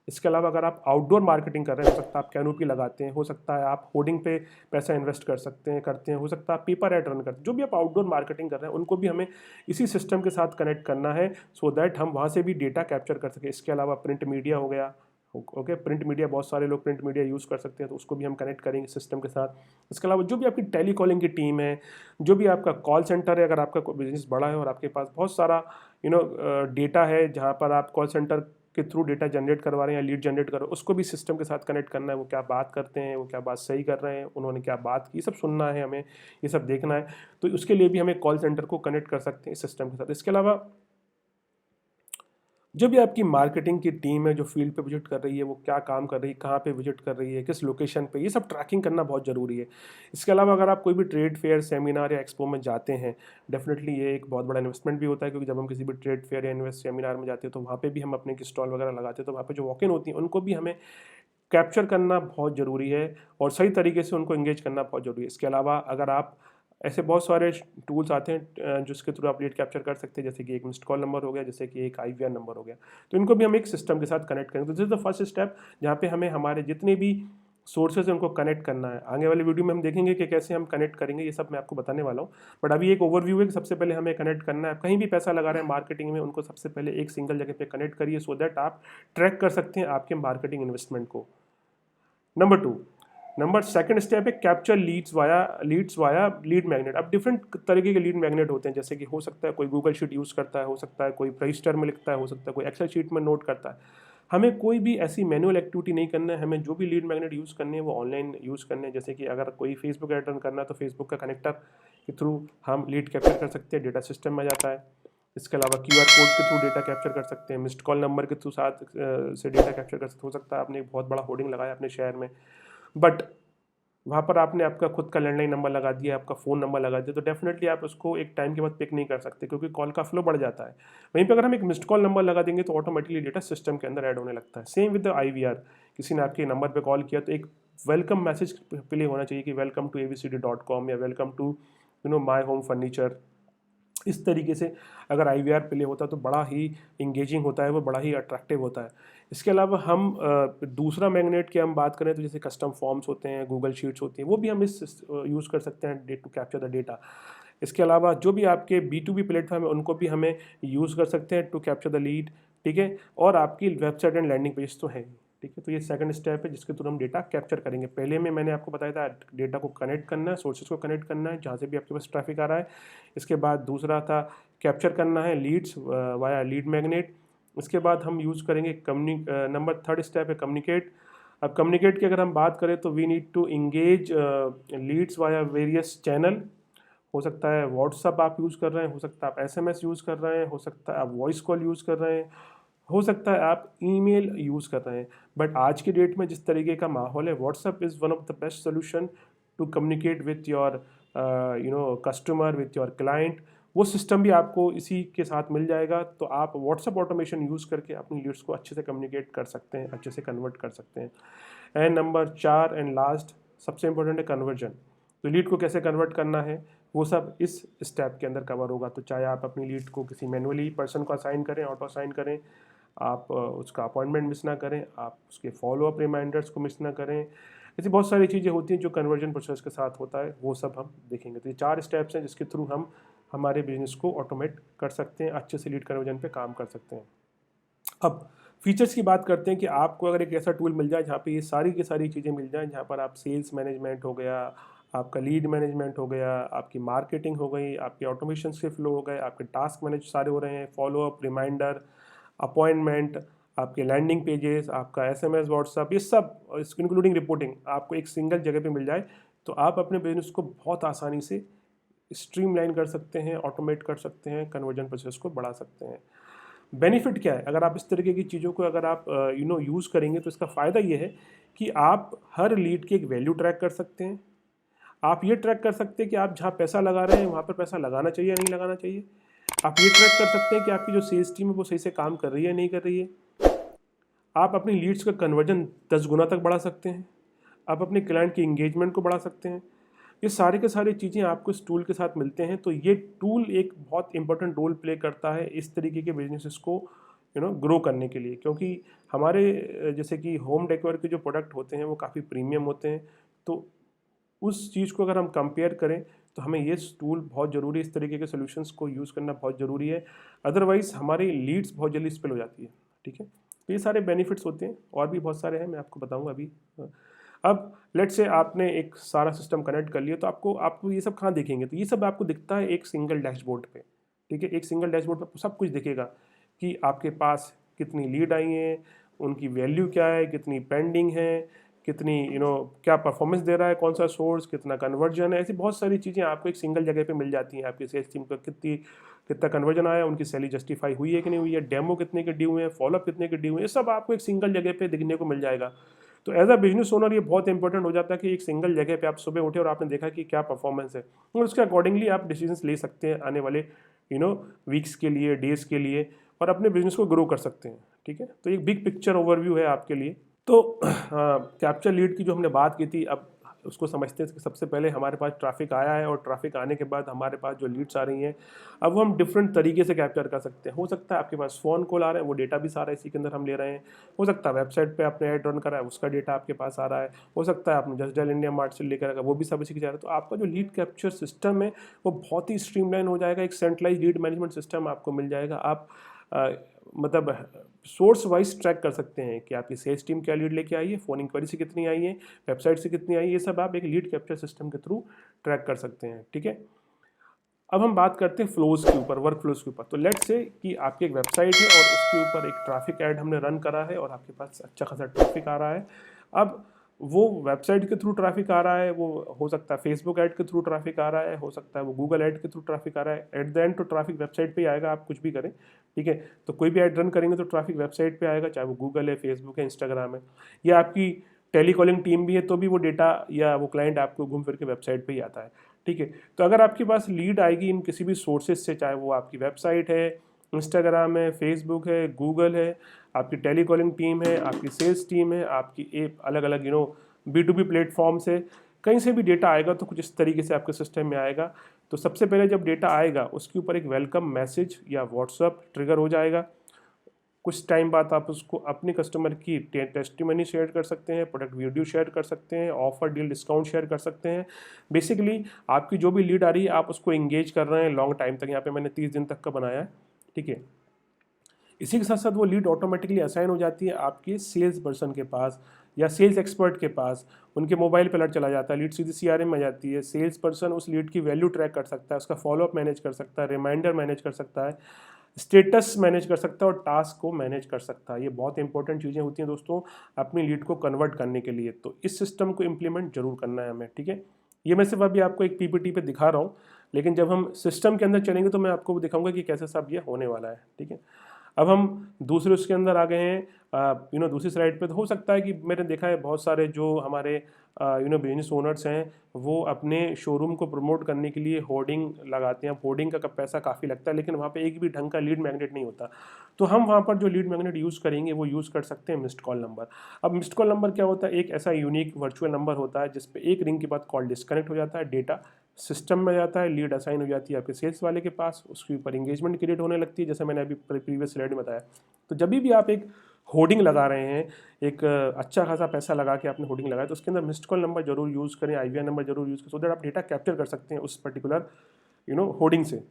इसके अलावा अगर आप आउटडोर मार्केटिंग कर रहे हैं, हो सकता है आप कैनोपी लगाते हैं, हो सकता है आप होर्डिंग पे पैसा इन्वेस्ट कर सकते हैं करते हैं, हो सकता है आप पेपर ऐड रन करते हैं, जो भी आप आउटडोर मार्केटिंग कर रहे हैं उनको भी हमें इसी सिस्टम के साथ कनेक्ट करना है, सो दैट हम वहाँ से भी डेटा कैप्चर कर सकें। इसके अलावा प्रिंट मीडिया हो गया, ओके, प्रिंट मीडिया बहुत सारे लोग प्रिंट मीडिया यूज़ कर सकते हैं, तो उसको भी हम कनेक्ट करेंगे सिस्टम के साथ। इसके अलावा जो भी आपकी टेली कॉलिंग की टीम है, जो भी आपका कॉल सेंटर है, अगर आपका कोई बिजनेस बड़ा है और आपके पास बहुत सारा डेटा है जहाँ पर आप कॉल सेंटर के थ्रू डेटा जनरेट करवा रहे हैं या लीड जनरेट कर रहे हैं, उसको भी सिस्टम के साथ कनेक्ट करना है। वो क्या बात करते हैं, वो क्या बात सही कर रहे हैं, उन्होंने क्या बात की, सब सुनना है हमें, ये सब देखना है। तो उसके लिए भी हमें कॉल सेंटर को कनेक्ट कर सकते हैं इस सिस्टम के साथ। इसके अलावा जो भी आपकी मार्केटिंग की टीम है जो फील्ड पे विजिट कर रही है, वो क्या काम कर रही है, कहाँ पे विजिट कर रही है, किस लोकेशन पे, ये सब ट्रैकिंग करना बहुत ज़रूरी है। इसके अलावा अगर आप कोई भी ट्रेड फेयर, सेमिनार या एक्सपो में जाते हैं, डेफिनेटली ये एक बहुत बड़ा इन्वेस्टमेंट भी होता है, क्योंकि जब हम किसी भी ट्रेड फेयर या इन्वेस्ट सेमिनार में जाते हैं तो वहाँ पर भी हम अपने की स्टॉल वगैरह लगाते हैं, तो वहाँ पर जो वॉक इन होती हैं उनको भी हमें कैप्चर करना बहुत ज़रूरी है और सही तरीके से उनको एंगेज करना बहुत ज़रूरी है। इसके अलावा अगर आप ऐसे बहुत सारे टूल्स आते हैं जिसके थ्रू आप लीड कैप्चर कर सकते हैं, जैसे कि एक मिस्ड कॉल नंबर हो गया, जैसे कि एक IVR नंबर हो गया, तो इनको भी हम एक सिस्टम के साथ कनेक्ट करेंगे। तो this is the first step जहाँ पे हमें हमारे जितने भी सोर्सेज हैं उनको कनेक्ट करना है। आगे वाले वीडियो में हम देखेंगे कि कैसे हम कनेक्ट करेंगे, ये सब मैं आपको बताने वाला हूँ, बट अभी एक ओवरव्यू है कि सबसे पहले हमें कनेक्ट करना है। आप कहीं भी पैसा लगा रहे हैं मार्केटिंग में, उनको सबसे पहले एक सिंगल जगह पे कनेक्ट करिए, सो दैट आप ट्रैक कर सकते हैं आपके मार्केटिंग इन्वेस्टमेंट को। नंबर सेकंड स्टेप है capture leads via lead magnet. अब डिफरेंट तरीके के लीड मैग्नेट होते हैं, जैसे कि हो सकता है कोई गूगल शीट यूज़ करता है, हो सकता है कोई रजिस्टर में लिखता है, हो सकता है कोई एक्सेल शीट में नोट करता है। हमें कोई भी ऐसी मैनुअल एक्टिविटी नहीं करना है, हमें जो भी लीड मैग्नेट यूज़ करने हैं वो ऑनलाइन यूज़ करने हैं। जैसे कि अगर कोई फेसबुक ऐड रन करना है तो फेसबुक का कनेक्टर के थ्रू हम लीड कैप्चर कर सकते हैं, डेटा सिस्टम में जाता है। इसके अलावा QR कोड के थ्रू डेटा कैप्चर कर सकते हैं, मिस्ड कॉल नंबर के थ्रू साथ से डेटा कैप्चर कर सकते। हो सकता है आपने एक बहुत बड़ा होर्डिंग लगाया अपने शहर में, बट वहाँ पर आपने आपका खुद का लैंडलाइन नंबर लगा दिया, आपका फ़ोन नंबर लगा दिया, तो डेफिनेटली आप उसको एक टाइम के बाद पिक नहीं कर सकते, क्योंकि कॉल का फ्लो बढ़ जाता है। वहीं पे अगर हम एक मिस्ड कॉल नंबर लगा देंगे तो ऑटोमेटिकली डेटा सिस्टम के अंदर ऐड होने लगता है। सेम विद द IVR, किसी ने आपके नंबर पे कॉल किया तो एक वेलकम मैसेज प्ले होना चाहिए कि वेलकम टू abcd.com या welcome to my home furniture. इस तरीके से अगर IVR प्ले होता है तो बड़ा ही इंगेजिंग होता है, वो बड़ा ही अट्रैक्टिव होता है। इसके अलावा हम दूसरा मैग्नेट की हम बात करें तो जैसे कस्टम फॉर्म्स होते हैं, गूगल शीट्स होती हैं, वो भी हम इस यूज़ कर सकते हैं टू कैप्चर द डेटा। इसके अलावा जो भी आपके B2B प्लेटफॉर्म है उनको भी हमें यूज़ कर सकते हैं टू कैप्चर द लीड, ठीक है। और आपकी वेबसाइट एंड लैंडिंग पेज तो है, ठीक है। तो ये सेकंड स्टेप है जिसके थ्रू हम डेटा कैप्चर करेंगे। पहले में मैंने आपको बताया था डेटा को कनेक्ट करना है, सोर्सेज को कनेक्ट करना है जहाँ से भी आपके पास ट्रैफिक आ रहा है। इसके बाद दूसरा था कैप्चर करना है लीड्स वाया लीड मैग्नेट। इसके बाद हम यूज़ करेंगे नंबर थर्ड स्टेप है कम्युनिकेट। अब कम्युनिकेट की अगर हम बात करें तो we need to engage leads via various channel. हो सकता है व्हाट्सअप आप यूज़ कर रहे हैं, हो सकता है आप SMS यूज़ कर रहे हैं, हो सकता है आप वॉइस कॉल यूज़ कर रहे हैं, हो सकता है आप ईमेल यूज़ कर रहे हैं। बट आज की डेट में जिस तरीके का माहौल है, WhatsApp is one of the best solution to communicate with your customer, with your client. वो सिस्टम भी आपको इसी के साथ मिल जाएगा, तो आप व्हाट्सअप ऑटोमेशन यूज़ करके अपनी लीड्स को अच्छे से कम्युनिकेट कर सकते हैं, अच्छे से कन्वर्ट कर सकते हैं। एंड नंबर 4 एंड लास्ट सबसे इंपॉर्टेंट है कन्वर्जन। तो लीड को कैसे कन्वर्ट करना है वो सब इस स्टेप के अंदर कवर होगा। तो चाहे आप अपनी लीड को किसी मैनुअली पर्सन को असाइन करें, ऑटो असाइन करें, आप उसका अपॉइंटमेंट मिस ना करें, आप उसके फॉलोअप रिमाइंडर्स को मिस ना करें, ऐसी बहुत सारी चीज़ें होती हैं जो कन्वर्जन प्रोसेस के साथ होता है, वो सब हम देखेंगे। तो ये 4 स्टेप्स हैं जिसके थ्रू हम हमारे बिजनेस को ऑटोमेट कर सकते हैं, अच्छे से लीड कन्वर्जन पे काम कर सकते हैं। अब फीचर्स की बात करते हैं कि आपको अगर एक ऐसा टूल मिल जाए जहाँ पे ये सारी की सारी चीज़ें मिल जाएं, जहाँ पर आप सेल्स मैनेजमेंट हो गया, आपका लीड मैनेजमेंट हो गया, आपकी मार्केटिंग हो गई, आपके ऑटोमेशन के फ्लो हो गए, आपके टास्क मैनेज सारे हो रहे हैं, फॉलोअप, रिमाइंडर, अपॉइंटमेंट, आपके लैंडिंग पेजेस, आपका SMS, व्हाट्सअप, ये सब इंक्लूडिंग रिपोर्टिंग आपको एक सिंगल जगह पे मिल जाए तो आप अपने बिजनेस को बहुत आसानी से स्ट्रीमलाइन कर सकते हैं, ऑटोमेट कर सकते हैं, कन्वर्जन प्रोसेस को बढ़ा सकते हैं। बेनिफिट क्या है अगर आप इस तरीके की चीज़ों को अगर आप यूज़ करेंगे तो इसका फ़ायदा ये है कि आप हर लीड की एक वैल्यू ट्रैक कर सकते हैं। आप ये ट्रैक कर सकते हैं कि आप जहाँ पैसा लगा रहे हैं वहाँ पर पैसा लगाना चाहिए या नहीं लगाना चाहिए। आप ये ट्रैक कर सकते हैं कि आपकी जो सेल्स टीम है वो सही से काम कर रही है या नहीं कर रही है। आप अपनी लीड्स का कन्वर्जन 10 गुना तक बढ़ा सकते हैं। आप अपने क्लाइंट की एंगेजमेंट को बढ़ा सकते हैं। ये सारे के सारी चीज़ें आपको इस टूल के साथ मिलते हैं। तो ये टूल एक बहुत इंपॉर्टेंट रोल प्ले करता है इस तरीके के बिजनेसेस को ग्रो करने के लिए, क्योंकि हमारे जैसे कि होम डेकोर के जो प्रोडक्ट होते हैं वो काफ़ी प्रीमियम होते हैं। तो उस चीज़ को अगर हम कंपेयर करें तो हमें ये टूल बहुत ज़रूरी है, इस तरीके के सोल्यूशंस को यूज़ करना बहुत ज़रूरी है। अदरवाइज़ हमारी लीड्स बहुत जल्दी स्पिल हो जाती है। ठीक है, तो ये सारे बेनिफिट्स होते हैं, और भी बहुत सारे हैं, मैं आपको बताऊंगा अभी। अब लेट से आपने एक सारा सिस्टम कनेक्ट कर लिया तो आपको ये सब कहाँ दिखेंगे, तो ये सब आपको दिखता है एक सिंगल डैशबोर्ड पे। ठीक है, एक सिंगल डैशबोर्ड पे सब कुछ दिखेगा कि आपके पास कितनी लीड आई हैं, उनकी वैल्यू क्या है, कितनी पेंडिंग है, कितनी क्या परफॉर्मेंस दे रहा है, कौन सा सोर्स, कितना कन्वर्जन है, ऐसी बहुत सारी चीज़ें आपको एक सिंगल जगह पे मिल जाती हैं। आपकी सेल्स टीम का कितना कन्वर्जन आया, उनकी सैलरी जस्टिफाई हुई है कि नहीं हुई है, डेमो कितने के ड्यू हैं, फॉलोअप कितने के ड्यू हैं, ये सब आपको एक सिंगल जगह पे दिखने को मिल जाएगा। तो एज अ बिजनेस ओनर ये बहुत इंपॉर्टेंट हो जाता है कि एक सिंगल जगह पे आप सुबह उठे और आपने देखा कि क्या परफॉर्मेंस है, और उसके अकॉर्डिंगली आप डिसीजंस ले सकते हैं आने वाले वीक्स के लिए, डेज के लिए, और अपने बिजनेस को ग्रो कर सकते हैं। ठीक है, तो एक बिग पिक्चर ओवरव्यू है आपके लिए। तो कैप्चर लीड की जो हमने बात की थी, अब उसको समझते हैं कि सबसे पहले हमारे पास ट्रैफिक आया है, और ट्रैफिक आने के बाद हमारे पास जो लीड्स आ रही हैं अब वो हम डिफरेंट तरीके से कैप्चर कर सकते हैं। हो सकता है आपके पास फ़ोन कॉल आ रहा है, वो डेटा भी सारा इसी के अंदर हम ले रहे हैं। हो सकता है वेबसाइट पे आपने ऐड रन करा है, उसका डेटा आपके पास आ रहा है। हो सकता है आपने जस्ट डायल इंडिया मार्ट से लेकर रखा, वो भी सब इसी के जा रहा है। तो आपका जो लीड कैप्चर सिस्टम है वो बहुत ही स्ट्रीमलाइन हो जाएगा, एक सेंट्रलाइज लीड मैनेजमेंट सिस्टम आपको मिल जाएगा। आप मतलब सोर्स वाइज ट्रैक कर सकते हैं कि आपकी सेल्स टीम क्या लीड लेके आई है, फ़ोन इंक्वायरी से कितनी आई है, वेबसाइट से कितनी आई है, ये सब आप एक लीड कैप्चर सिस्टम के थ्रू ट्रैक कर सकते हैं। ठीक है, अब हम बात करते हैं फ्लोज के ऊपर, वर्क फ्लोज के ऊपर। तो लेट्स से कि आपकी एक वेबसाइट है और उसके ऊपर एक ट्रैफिक ऐड हमने रन करा है और आपके पास अच्छा खासा ट्रैफिक आ रहा है। अब वो वेबसाइट के थ्रू ट्रैफिक आ रहा है, वो हो सकता है फेसबुक ऐड के थ्रू ट्रैफिक आ रहा है, हो सकता है वो गूगल ऐड के थ्रू ट्रैफिक आ रहा है। एट द एंड तो ट्रैफिक वेबसाइट पे ही आएगा, आप कुछ भी करें। ठीक है, तो कोई भी ऐड रन करेंगे तो ट्रैफिक वेबसाइट पे आएगा, चाहे वो गूगल है, फेसबुक है, इंस्टाग्राम है, या आपकी टेलीकॉलिंग टीम भी है तो भी वो डेटा या वो क्लाइंट आपको घूम फिर के वेबसाइट पे ही आता है। ठीक है, तो अगर आपके पास लीड आएगी इन किसी भी सोर्सेज से, चाहे वो आपकी वेबसाइट है, इंस्टाग्राम है, फेसबुक है, गूगल है, आपकी टेलीकॉलिंग टीम है, आपकी सेल्स टीम है, आपकी एक अलग अलग B2B प्लेटफॉर्म से, कहीं से भी डेटा आएगा तो कुछ इस तरीके से आपके सिस्टम में आएगा। तो सबसे पहले जब डेटा आएगा उसके ऊपर एक वेलकम मैसेज या व्हाट्सअप ट्रिगर हो जाएगा। कुछ टाइम बाद आप उसको अपने कस्टमर की टेस्टिमनी शेयर कर सकते हैं, प्रोडक्ट वीडियो शेयर कर सकते हैं, ऑफर डील डिस्काउंट शेयर कर सकते हैं। बेसिकली आपकी जो भी लीड आ रही है आप उसको एंगेज कर रहे हैं लॉन्ग टाइम तक। यहाँ पे मैंने 30 दिन तक का बनाया है। ठीक है, इसी के साथ साथ वो लीड ऑटोमेटिकली असाइन हो जाती है आपके सेल्स पर्सन के पास या सेल्स एक्सपर्ट के पास। उनके मोबाइल पर अलर्ट चला जाता है, लीड सीधी CRM में आ जाती है। सेल्स पर्सन उस लीड की वैल्यू ट्रैक कर सकता है, उसका फॉलोअप मैनेज कर सकता है, रिमाइंडर मैनेज कर सकता है, स्टेटस मैनेज कर सकता है और टास्क को मैनेज कर सकता है। ये बहुत इंपॉर्टेंट चीज़ें होती हैं दोस्तों अपनी लीड को कन्वर्ट करने के लिए। तो इस सिस्टम को इम्प्लीमेंट जरूर करना है हमें। ठीक है, ये मैं सिर्फ अभी आपको एक PPT पे दिखा रहा हूँ, लेकिन जब हम सिस्टम के अंदर चलेंगे तो मैं आपको दिखाऊंगा कि कैसे सब ये होने वाला है। ठीक है, अब हम दूसरे उसके अंदर आ गए हैं, दूसरी स्लाइड पे। तो हो सकता है कि मैंने देखा है बहुत सारे जो हमारे बिजनेस ओनर्स हैं वो अपने शोरूम को प्रमोट करने के लिए होर्डिंग लगाते हैं। होर्डिंग का पैसा काफ़ी लगता है, लेकिन वहाँ पे एक भी ढंग का लीड मैग्नेट नहीं होता। तो हम वहाँ पर जो लीड मैग्नेट यूज़ करेंगे वो यूज़ कर सकते हैं मिस्ड कॉल नंबर। अब मिस्ड कॉल नंबर क्या होता है? एक ऐसा यूनिक वर्चुअल नंबर होता है जिस पे एक रिंग के बाद कॉल डिस्कनेक्ट हो जाता है, डेटा सिस्टम में जाता है, लीड असाइन हो जाती है आपके सेल्स वाले के पास, उसके ऊपर इंगेजमेंट क्रिएट होने लगती है, जैसे मैंने अभी प्रीवियस स्लाइड में बताया। तो जब भी आप एक होर्डिंग लगा रहे हैं, एक अच्छा खासा पैसा लगा के आपने होर्डिंग लगाया, तो उसके अंदर मिस्ड कॉल नंबर जरूर यूज़ करें, IVR नंबर जरूर यूज़ करें, सो दैट आप डेटा कैप्चर कर सकते हैं उस पर्टिकुलर होर्डिंग से,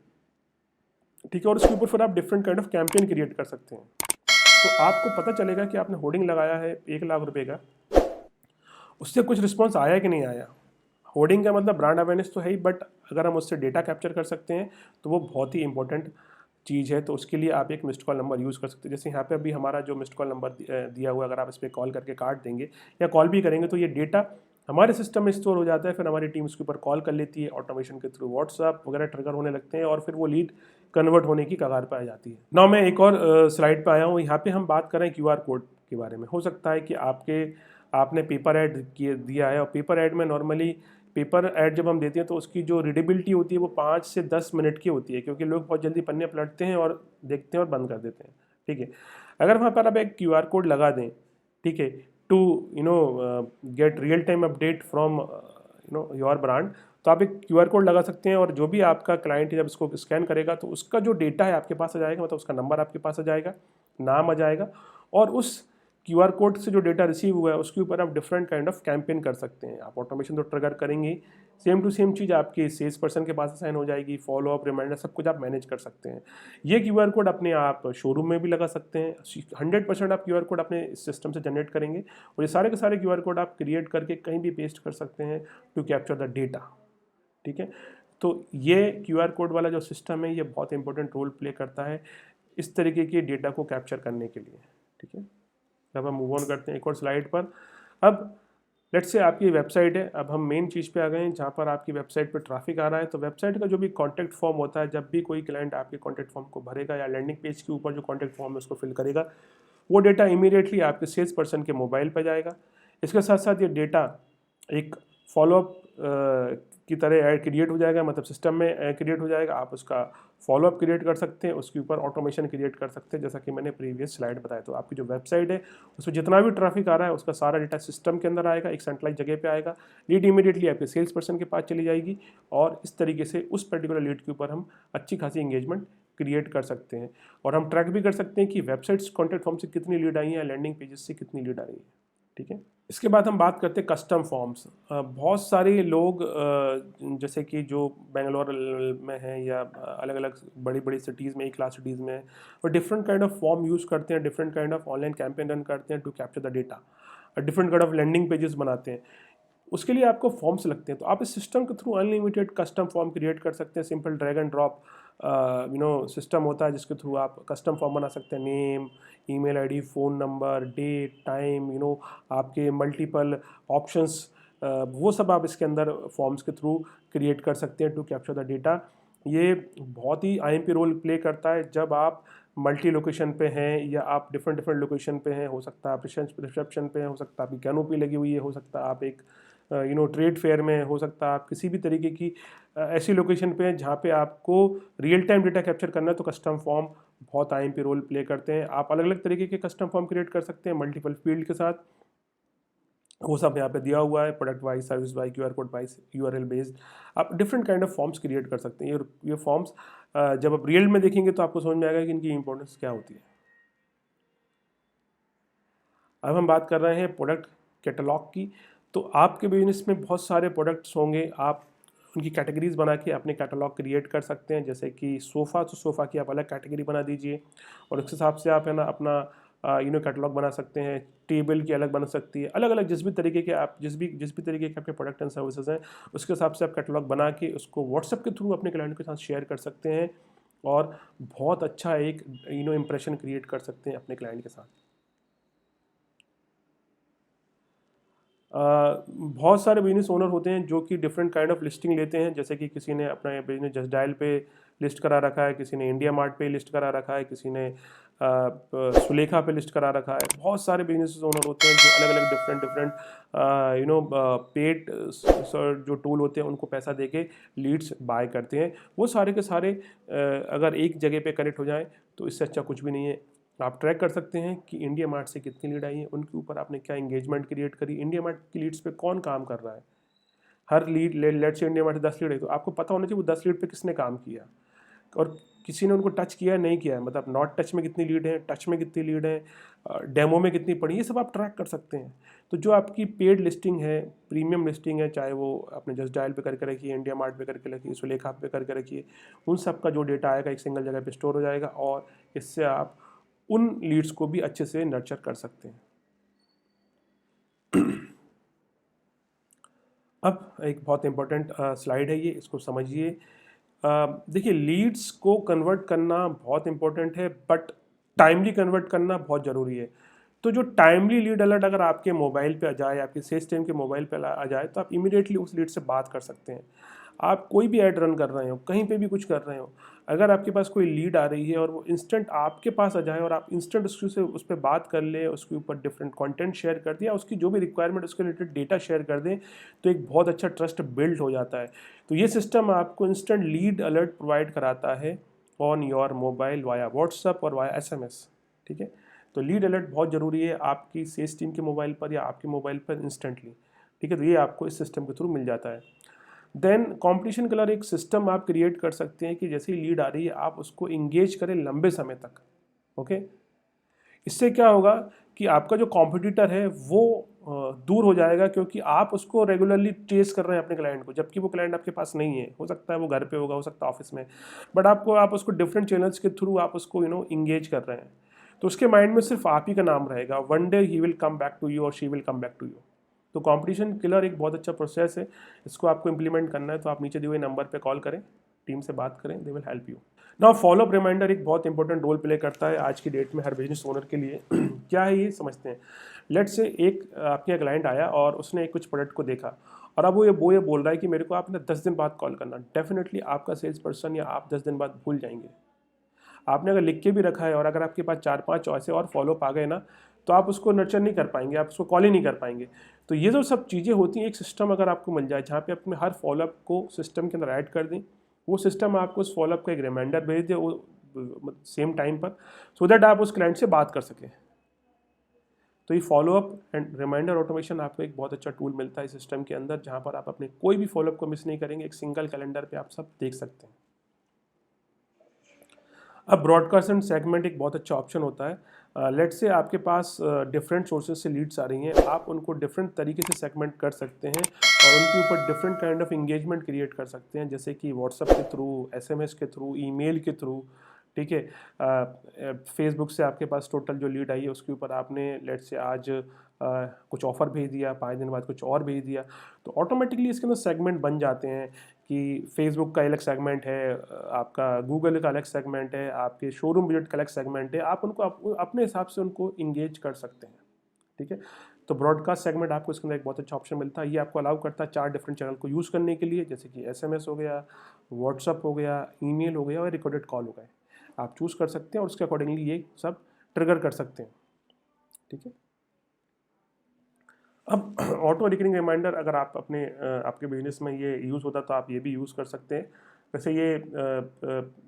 ठीक है। और उसके ऊपर फिर आप different kind of campaign create कर सकते हैं। तो आपको पता चलेगा कि आपने होर्डिंग लगाया है 1 लाख रुपए का, उससे कुछ रिस्पॉन्स आया कि नहीं आया। होर्डिंग का मतलब ब्रांड अवेयरनेस तो है ही, बट अगर हम उससे डेटा कैप्चर कर सकते हैं तो वो बहुत ही इंपॉर्टेंट चीज़ है। तो उसके लिए आप एक मिस्ड कॉल नंबर यूज़ कर सकते हैं। जैसे यहाँ पे अभी हमारा जो मिस्ड कॉल नंबर दिया हुआ है, अगर आप इस पर कॉल करके काट देंगे या कॉल भी करेंगे तो ये डेटा हमारे सिस्टम में स्टोर हो जाता है। फिर हमारी टीम उसके ऊपर कॉल कर लेती है, ऑटोमेशन के थ्रू व्हाट्सअप वगैरह ट्रिगर होने लगते हैं और फिर वो लीड कन्वर्ट होने की कगार पर आ जाती है। नाउ मैं एक और स्लाइड पर आया हूँ। यहाँ पे हम बात कर रहे हैं QR कोड के बारे में। हो सकता है कि आपने पेपर ऐड दिया है, और पेपर ऐड में नॉर्मली पेपर ऐड जब हम देते हैं तो उसकी जो रीडेबिलिटी होती है वो 5 से 10 मिनट की होती है, क्योंकि लोग बहुत जल्दी पन्ने पलटते हैं और देखते हैं और बंद कर देते हैं, ठीक है। अगर वहाँ पर आप एक QR कोड लगा दें, ठीक है, to get real time update from your brand, तो आप एक QR कोड लगा सकते हैं और जो भी आपका क्लाइंट जब इसको स्कैन करेगा तो उसका जो डेटा है आपके पास आ जाएगा, मतलब उसका नंबर आपके पास आ जाएगा, नाम आ जाएगा, और उस QR कोड से जो डेटा रिसीव हुआ है उसके ऊपर आप डिफरेंट काइंड ऑफ कैंपेन कर सकते हैं। आप ऑटोमेशन तो ट्रिगर करेंगे, सेम टू सेम चीज़ आपके सेल्स पर्सन के पास असाइन हो जाएगी, फॉलो अप, रिमाइंडर, सब कुछ आप मैनेज कर सकते हैं। ये QR कोड अपने आप शोरूम में भी लगा सकते हैं। 100% आप QR कोड अपने सिस्टम से जनरेट करेंगे और ये सारे के सारे QR कोड आप क्रिएट करके कहीं भी पेस्ट कर सकते हैं टू कैप्चर द डेटा, ठीक है। तो ये QR कोड वाला जो सिस्टम है ये बहुत इंपॉर्टेंट रोल प्ले करता है इस तरीके के डेटा को कैप्चर करने के लिए, ठीक है। अब हम मूव ऑन करते हैं एक और स्लाइड पर। अब लेट्स से आपकी वेबसाइट है, अब हम मेन चीज़ पे आ गए हैं जहाँ पर आपकी वेबसाइट पे ट्रैफिक आ रहा है। तो वेबसाइट का जो भी कॉन्टैक्ट फॉर्म होता है, जब भी कोई क्लाइंट आपके कॉन्टैक्ट फॉर्म को भरेगा या लैंडिंग पेज के ऊपर जो कॉन्टैक्ट फॉर्म है उसको फिल करेगा, वो डेटा इमीडिएटली आपके सेल्स पर्सन के मोबाइल पर जाएगा। इसके साथ साथ ये डेटा एक फॉलोअप की तरह ऐड क्रिएट हो जाएगा, मतलब सिस्टम में क्रिएट हो जाएगा। आप उसका फॉलोअप क्रिएट कर सकते हैं, उसके ऊपर ऑटोमेशन क्रिएट कर सकते हैं, जैसा कि मैंने प्रीवियस स्लाइड बताया। तो आपकी जो वेबसाइट है उसमें जितना भी ट्रैफिक आ रहा है उसका सारा डेटा सिस्टम के अंदर आएगा, एक सेंट्रलाइज जगह पे आएगा, लीड इमीडिएटली आपके सेल्स पर्सन के पास चली जाएगी और इस तरीके से उस पर्टिकुलर लीड के ऊपर हम अच्छी खासी इंगेजमेंट क्रिएट कर सकते हैं। और हम ट्रैक भी कर सकते हैं कि वेबसाइट्स कॉन्टैक्ट फॉर्म से कितनी लीड आई है, लैंडिंग पेजेस से कितनी लीड आई है, ठीक है। इसके बाद हम बात करते हैं कस्टम फॉर्म्स। बहुत सारे लोग जैसे कि जो बेंगलोर में हैं या अलग अलग बड़ी बड़ी सिटीज़ में, क्लास सिटीज़ में, और different kind of form use करते हैं, different kind of online campaign run करते हैं to capture the data, different kind of landing pages बनाते हैं। उसके लिए आपको फॉर्म्स लगते हैं। तो आप इस सिस्टम के through unlimited custom form create कर सकते हैं। Simple drag and drop system होता है जिसके थ्रू आप कस्टम फॉर्म बना सकते हैं। Name, email ID, phone number, date, time, आपके मल्टीपल ऑप्शंस, वो सब आप इसके अंदर फॉर्म्स के थ्रू क्रिएट कर सकते हैं टू कैप्चर द डेटा। ये बहुत ही IMP रोल प्ले करता है जब आप मल्टी लोकेशन पे हैं या आप डिफरेंट डिफरेंट लोकेशन पे हैं। हो सकता है आप रिसेप्शन पे हैं, हो सकता है आपकी कैनोपी लगी हुई है, हो सकता है आप एक ट्रेड फेयर में, हो सकता है आप किसी भी तरीके की ऐसी लोकेशन पे हैं जहाँ पे आपको रियल टाइम डेटा कैप्चर करना है। तो कस्टम फॉर्म बहुत IMP रोल प्ले करते हैं। आप अलग अलग तरीके के कस्टम फॉर्म क्रिएट कर सकते हैं मल्टीपल फील्ड के साथ, वो सब यहाँ पे दिया हुआ है, product wise, service wise, QR code wise, URL based. आप different kind of forms create कर सकते हैं। ये फॉर्म्स जब आप रियल में देखेंगे तो आपको समझ में आएगा कि इनकी इंपॉर्टेंस क्या होती है। अब हम बात कर रहे हैं प्रोडक्ट कैटलॉग की। तो आपके बिजनेस में बहुत सारे प्रोडक्ट्स होंगे, आप उनकी कैटेगरीज बना के अपने कैटलॉग क्रिएट कर सकते हैं। जैसे कि सोफ़ा, तो सोफ़ा की आप अलग कैटेगरी बना दीजिए और उस हिसाब से आप है ना अपना कैटलॉग बना सकते हैं। टेबल की अलग बन सकती है, अलग अलग जिस भी तरीके के आप जिस भी तरीके के आपके प्रोडक्ट एंड सर्विसेज हैं उसके हिसाब से आप कैटलॉग बना के उसको व्हाट्सएप के थ्रू अपने क्लाइंट के साथ शेयर कर सकते हैं और बहुत अच्छा एक इंप्रेशन क्रिएट कर सकते हैं अपने क्लाइंट के साथ। बहुत सारे बिजनेस ओनर होते हैं जो कि डिफरेंट काइंड ऑफ लिस्टिंग लेते हैं, जैसे कि किसी ने अपना बिजनेस जस्ट डायल पे लिस्ट करा रखा है, किसी ने इंडिया मार्ट पे लिस्ट करा रखा है, किसी ने सुलेखा पे लिस्ट करा रखा है। बहुत सारे बिजनेस ओनर होते हैं जो अलग अलग डिफरेंट डिफरेंट पेड जो टूल होते हैं उनको पैसा दे के लीड्स बाय करते हैं। वो सारे के सारे अगर एक जगह पे कनेक्ट हो जाएं तो इससे अच्छा कुछ भी नहीं है। आप ट्रैक कर सकते हैं कि इंडिया मार्ट से कितनी लीड आई है, उनके ऊपर आपने क्या एंगेजमेंट क्रिएट करी, इंडिया मार्ट की लीड्स पे कौन काम कर रहा है। हर लीड लेट से इंडिया मार्ट 10 लीड है तो आपको पता होना चाहिए वो 10 लीड पे किसने काम किया और किसी ने उनको टच किया है नहीं किया है, मतलब नॉट टच में कितनी लीड है, टच में कितनी लीड है, डेमो में कितनी पड़ी, ये सब आप ट्रैक कर सकते हैं। तो जो आपकी पेड लिस्टिंग है, प्रीमियम लिस्टिंग है, चाहे वो आपने जस्ट डायल पे करके रखिए, इंडिया मार्ट पे करके रखिए, सुलेखा पे करके रखिए, उन सब का जो डेटा आएगा एक सिंगल जगह पे स्टोर हो जाएगा और इससे आप उन लीड्स को भी अच्छे से नर्चर कर सकते हैं। अब एक बहुत इंपॉर्टेंट स्लाइड है ये, इसको समझिए। देखिए, लीड्स को कन्वर्ट करना बहुत इंपॉर्टेंट है बट टाइमली कन्वर्ट करना बहुत ज़रूरी है। तो जो टाइमली लीड अलर्ट अगर आपके मोबाइल पे आ जाए, आपके सेल्स टीम के मोबाइल पे आ जाए तो आप इमीडिएटली उस लीड से बात कर सकते हैं। आप कोई भी ऐड रन कर रहे हो, कहीं पे भी कुछ कर रहे हो, अगर आपके पास कोई लीड आ रही है और वो इंस्टेंट आपके पास आ जाए और आप इंस्टेंट उससे उस पर बात कर ले, उसके ऊपर डिफरेंट कंटेंट शेयर कर दिया, उसकी जो भी रिक्वायरमेंट उसके रिलेटेड डेटा शेयर कर दें, तो एक बहुत अच्छा ट्रस्ट बिल्ड हो जाता है। तो ये सिस्टम आपको इंस्टेंट लीड अलर्ट प्रोवाइड कराता है on your mobile via WhatsApp और वाया SMS। ठीक है, तो लीड अलर्ट बहुत ज़रूरी है आपकी सेल्स टीम के मोबाइल पर या आपके मोबाइल पर इंस्टेंटली। ठीक है, तो ये आपको इस सिस्टम के थ्रू मिल जाता है। देन कंपटीशन कलर एक सिस्टम आप क्रिएट कर सकते हैं कि जैसे ही लीड आ रही है आप उसको इंगेज करें लंबे समय तक। ओके, इससे क्या होगा कि आपका जो कॉम्पिटिटर है वो दूर हो जाएगा, क्योंकि आप उसको रेगुलरली चेस कर रहे हैं अपने क्लाइंट को, जबकि वो क्लाइंट आपके पास नहीं है। हो सकता है वो घर पे होगा, हो सकता है ऑफिस में, बट आप उसको डिफरेंट चैनल्स के थ्रू आप उसको इंगेज कर रहे हैं। तो उसके माइंड में सिर्फ आप ही का नाम रहेगा। One day he will come back to you और she will come back to you. तो कंपटीशन किलर एक बहुत अच्छा प्रोसेस है, इसको आपको इंप्लीमेंट करना है तो आप नीचे दिए हुए नंबर पे कॉल करें, टीम से बात करें, they will help you. Now follow up reminder एक बहुत इंपॉर्टेंट रोल प्ले करता है आज की डेट में हर बिजनेस ओनर के लिए। क्या है ये समझते हैं। लेट से एक आपके क्लाइंट आया और उसने एक कुछ प्रोडक्ट को देखा और अब वो ये बोल रहा है कि मेरे को आपने 10 दिन बाद कॉल करना। डेफिनेटली आपका सेल्स पर्सन या आप 10 दिन बाद भूल जाएंगे। आपने अगर लिख के भी रखा है और अगर आपके पास 4-5 ऐसे और फॉलोअप आ गए ना, तो आप उसको नर्चर नहीं कर पाएंगे, आप उसको कॉल ही नहीं कर पाएंगे। तो ये जो सब चीज़ें होती हैं, एक सिस्टम अगर आपको मिल जाए जहाँ पे अपने हर फॉलोअप को सिस्टम के अंदर ऐड कर दें, वो सिस्टम आपको उस फॉलोअप का एक रिमाइंडर भेज दे वो सेम टाइम पर, सो दैट आप उस क्लाइंट से बात कर सकें। तो ये फॉलोअप एंड रिमाइंडर ऑटोमेशन आपको एक बहुत अच्छा टूल मिलता है सिस्टम के अंदर, जहाँ पर आप अपने कोई भी फॉलोअप को मिस नहीं करेंगे, एक सिंगल कैलेंडर पे आप सब देख सकते हैं। अब ब्रॉडकास्ट एंड सेगमेंट एक बहुत अच्छा ऑप्शन होता है। लेट से आपके पास डिफरेंट सोर्सेज से लीड्स आ रही हैं, आप उनको डिफरेंट तरीके से सेगमेंट कर सकते हैं और उनके ऊपर different kind of engagement create कर सकते हैं, जैसे कि व्हाट्सएप के थ्रू, SMS के थ्रू, ईमेल के थ्रू। ठीक है, फेसबुक से आपके पास टोटल जो लीड आई है उसके ऊपर आपने लेट से आज कुछ ऑफर भेज दिया, 5 दिन बाद कुछ और भेज दिया, तो ऑटोमेटिकली इसके अंदर सेगमेंट बन जाते हैं कि फेसबुक का अलग सेगमेंट है, आपका गूगल का अलग सेगमेंट है, आपके शोरूम विजिट का अलग सेगमेंट है। आप उनको अपने हिसाब से उनको इंगेज कर सकते हैं। ठीक है, तो ब्रॉडकास्ट सेगमेंट आपको इसके अंदर एक बहुत अच्छा ऑप्शन मिलता है। ये आपको अलाउ करता है 4 डिफरेंट चैनल को यूज़ करने के लिए, जैसे कि SMS हो गया, व्हाट्सअप हो गया, ईमेल हो गया और रिकॉर्डेड कॉल हो गए। आप चूज़ कर सकते हैं और उसके अकॉर्डिंगली ये सब ट्रिगर कर सकते हैं। ठीक है, अब ऑटो रिकरिंग रिमाइंडर अगर आप आपके बिजनेस में ये यूज़ होता तो आप ये भी यूज़ कर सकते हैं। वैसे ये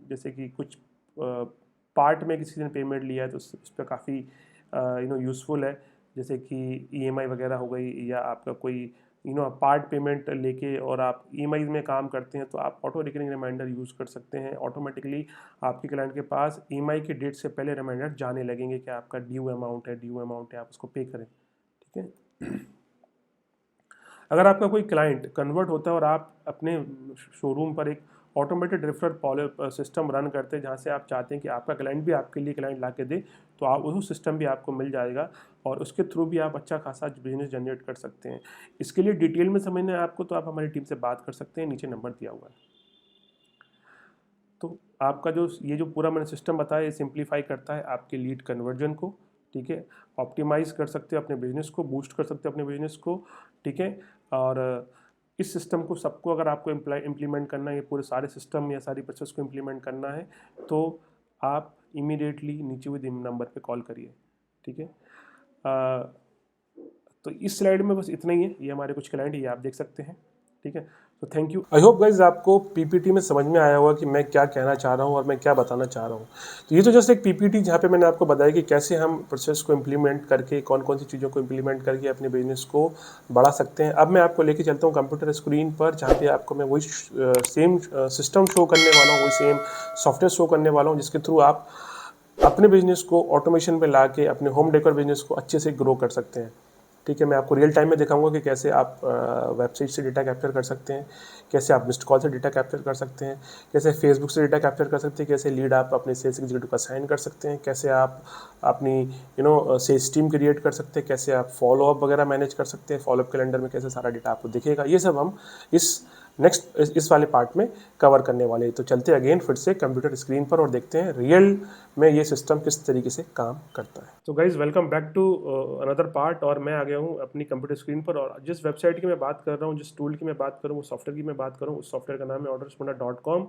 जैसे कि कुछ पार्ट में किसी ने पेमेंट लिया है तो उस पर काफ़ी यूज़फुल है, जैसे कि EMI वगैरह हो गई, या आपका कोई पार्ट पेमेंट लेके और आप EMI में काम करते हैं तो आप ऑटो रिकरिंग रिमाइंडर यूज़ कर सकते हैं। ऑटोमेटिकली आपके क्लाइंट के पास EMI के डेट से पहले रिमाइंडर जाने लगेंगे कि आपका ड्यू अमाउंट है, आप उसको पे करें। ठीक है, अगर आपका कोई क्लाइंट कन्वर्ट होता है और आप अपने शोरूम पर एक ऑटोमेटेड रेफरल सिस्टम रन करते हैं, जहाँ से आप चाहते हैं कि आपका क्लाइंट भी आपके लिए क्लाइंट ला के दे, तो आप उस सिस्टम भी आपको मिल जाएगा और उसके थ्रू भी आप अच्छा खासा बिजनेस जनरेट कर सकते हैं। इसके लिए डिटेल में समझना है आपको तो आप हमारी टीम से बात कर सकते हैं, नीचे नंबर दिया हुआ है। तो आपका जो पूरा मैंने सिस्टम बताया, ये सिंप्लीफाई करता है आपके लीड कन्वर्जन को। ठीक है, ऑप्टिमाइज़ कर सकते हो अपने बिजनेस को, बूस्ट कर सकते हो अपने बिजनेस को। ठीक है। और इस सिस्टम को सबको अगर आपको इम्प्लीमेंट करना है, ये पूरे सारे सिस्टम या सारी प्रोसेस को इम्प्लीमेंट करना है, तो आप इमीडिएटली नीचे हुए नंबर पे कॉल करिए, ठीक है। तो इस स्लाइड में बस इतना ही है, ये हमारे कुछ क्लाइंट, ये आप देख सकते हैं, ठीक है। तो thank you. I hope guys आपको पीपीटी में समझ में आया होगा कि मैं क्या कहना चाह रहा हूँ और मैं क्या बताना चाह रहा हूँ। तो ये तो जस्ट एक पीपीटी जहाँ पे मैंने आपको बताया कि कैसे हम प्रोसेस को इम्प्लीमेंट करके, कौन कौन सी चीज़ों को इम्प्लीमेंट करके अपने बिजनेस को बढ़ा सकते हैं। अब मैं आपको लेके चलता हूँ कंप्यूटर स्क्रीन पर, जहाँ पे आपको मैं वही सेम सिस्टम शो करने वाला हूँ, वही सेम सॉफ्टवेयर शो करने वाला हूँ, जिसके थ्रू आप अपने बिजनेस को ऑटोमेशन पे ला के अपने होम डेकोर बिजनेस को अच्छे से ग्रो कर सकते हैं, ठीक है। मैं आपको रियल टाइम में दिखाऊंगा कि कैसे आप वेबसाइट से डेटा कैप्चर कर सकते हैं, कैसे आप मिस्ड कॉल से डेटा कैप्चर कर सकते हैं, कैसे फेसबुक से डेटा कैप्चर कर सकते हैं, कैसे लीड आप अपने सेल्स एग्जीक्यूटिव को असाइन कर सकते हैं, कैसे आप अपनी सेल्स टीम क्रिएट कर सकते हैं, कैसे आप फॉलोअप वगैरह मैनेज कर सकते हैं, फॉलोअप कैलेंडर में कैसे सारा डेटा आपको दिखेगा। ये सब हम इस वाले पार्ट में कवर करने वाले हैं। तो चलते अगेन फिर से कंप्यूटर स्क्रीन पर और देखते हैं रियल में ये सिस्टम किस तरीके से काम करता है। तो guys welcome back to another part, और मैं आ गया हूँ अपनी कंप्यूटर स्क्रीन पर। और जिस वेबसाइट की मैं बात कर रहा हूँ, जिस टूल की मैं बात करूँ, उस सॉफ्टवेयर की मैं बात करूँ, उस सॉफ्टवेयर का नाम है orderspunner.com।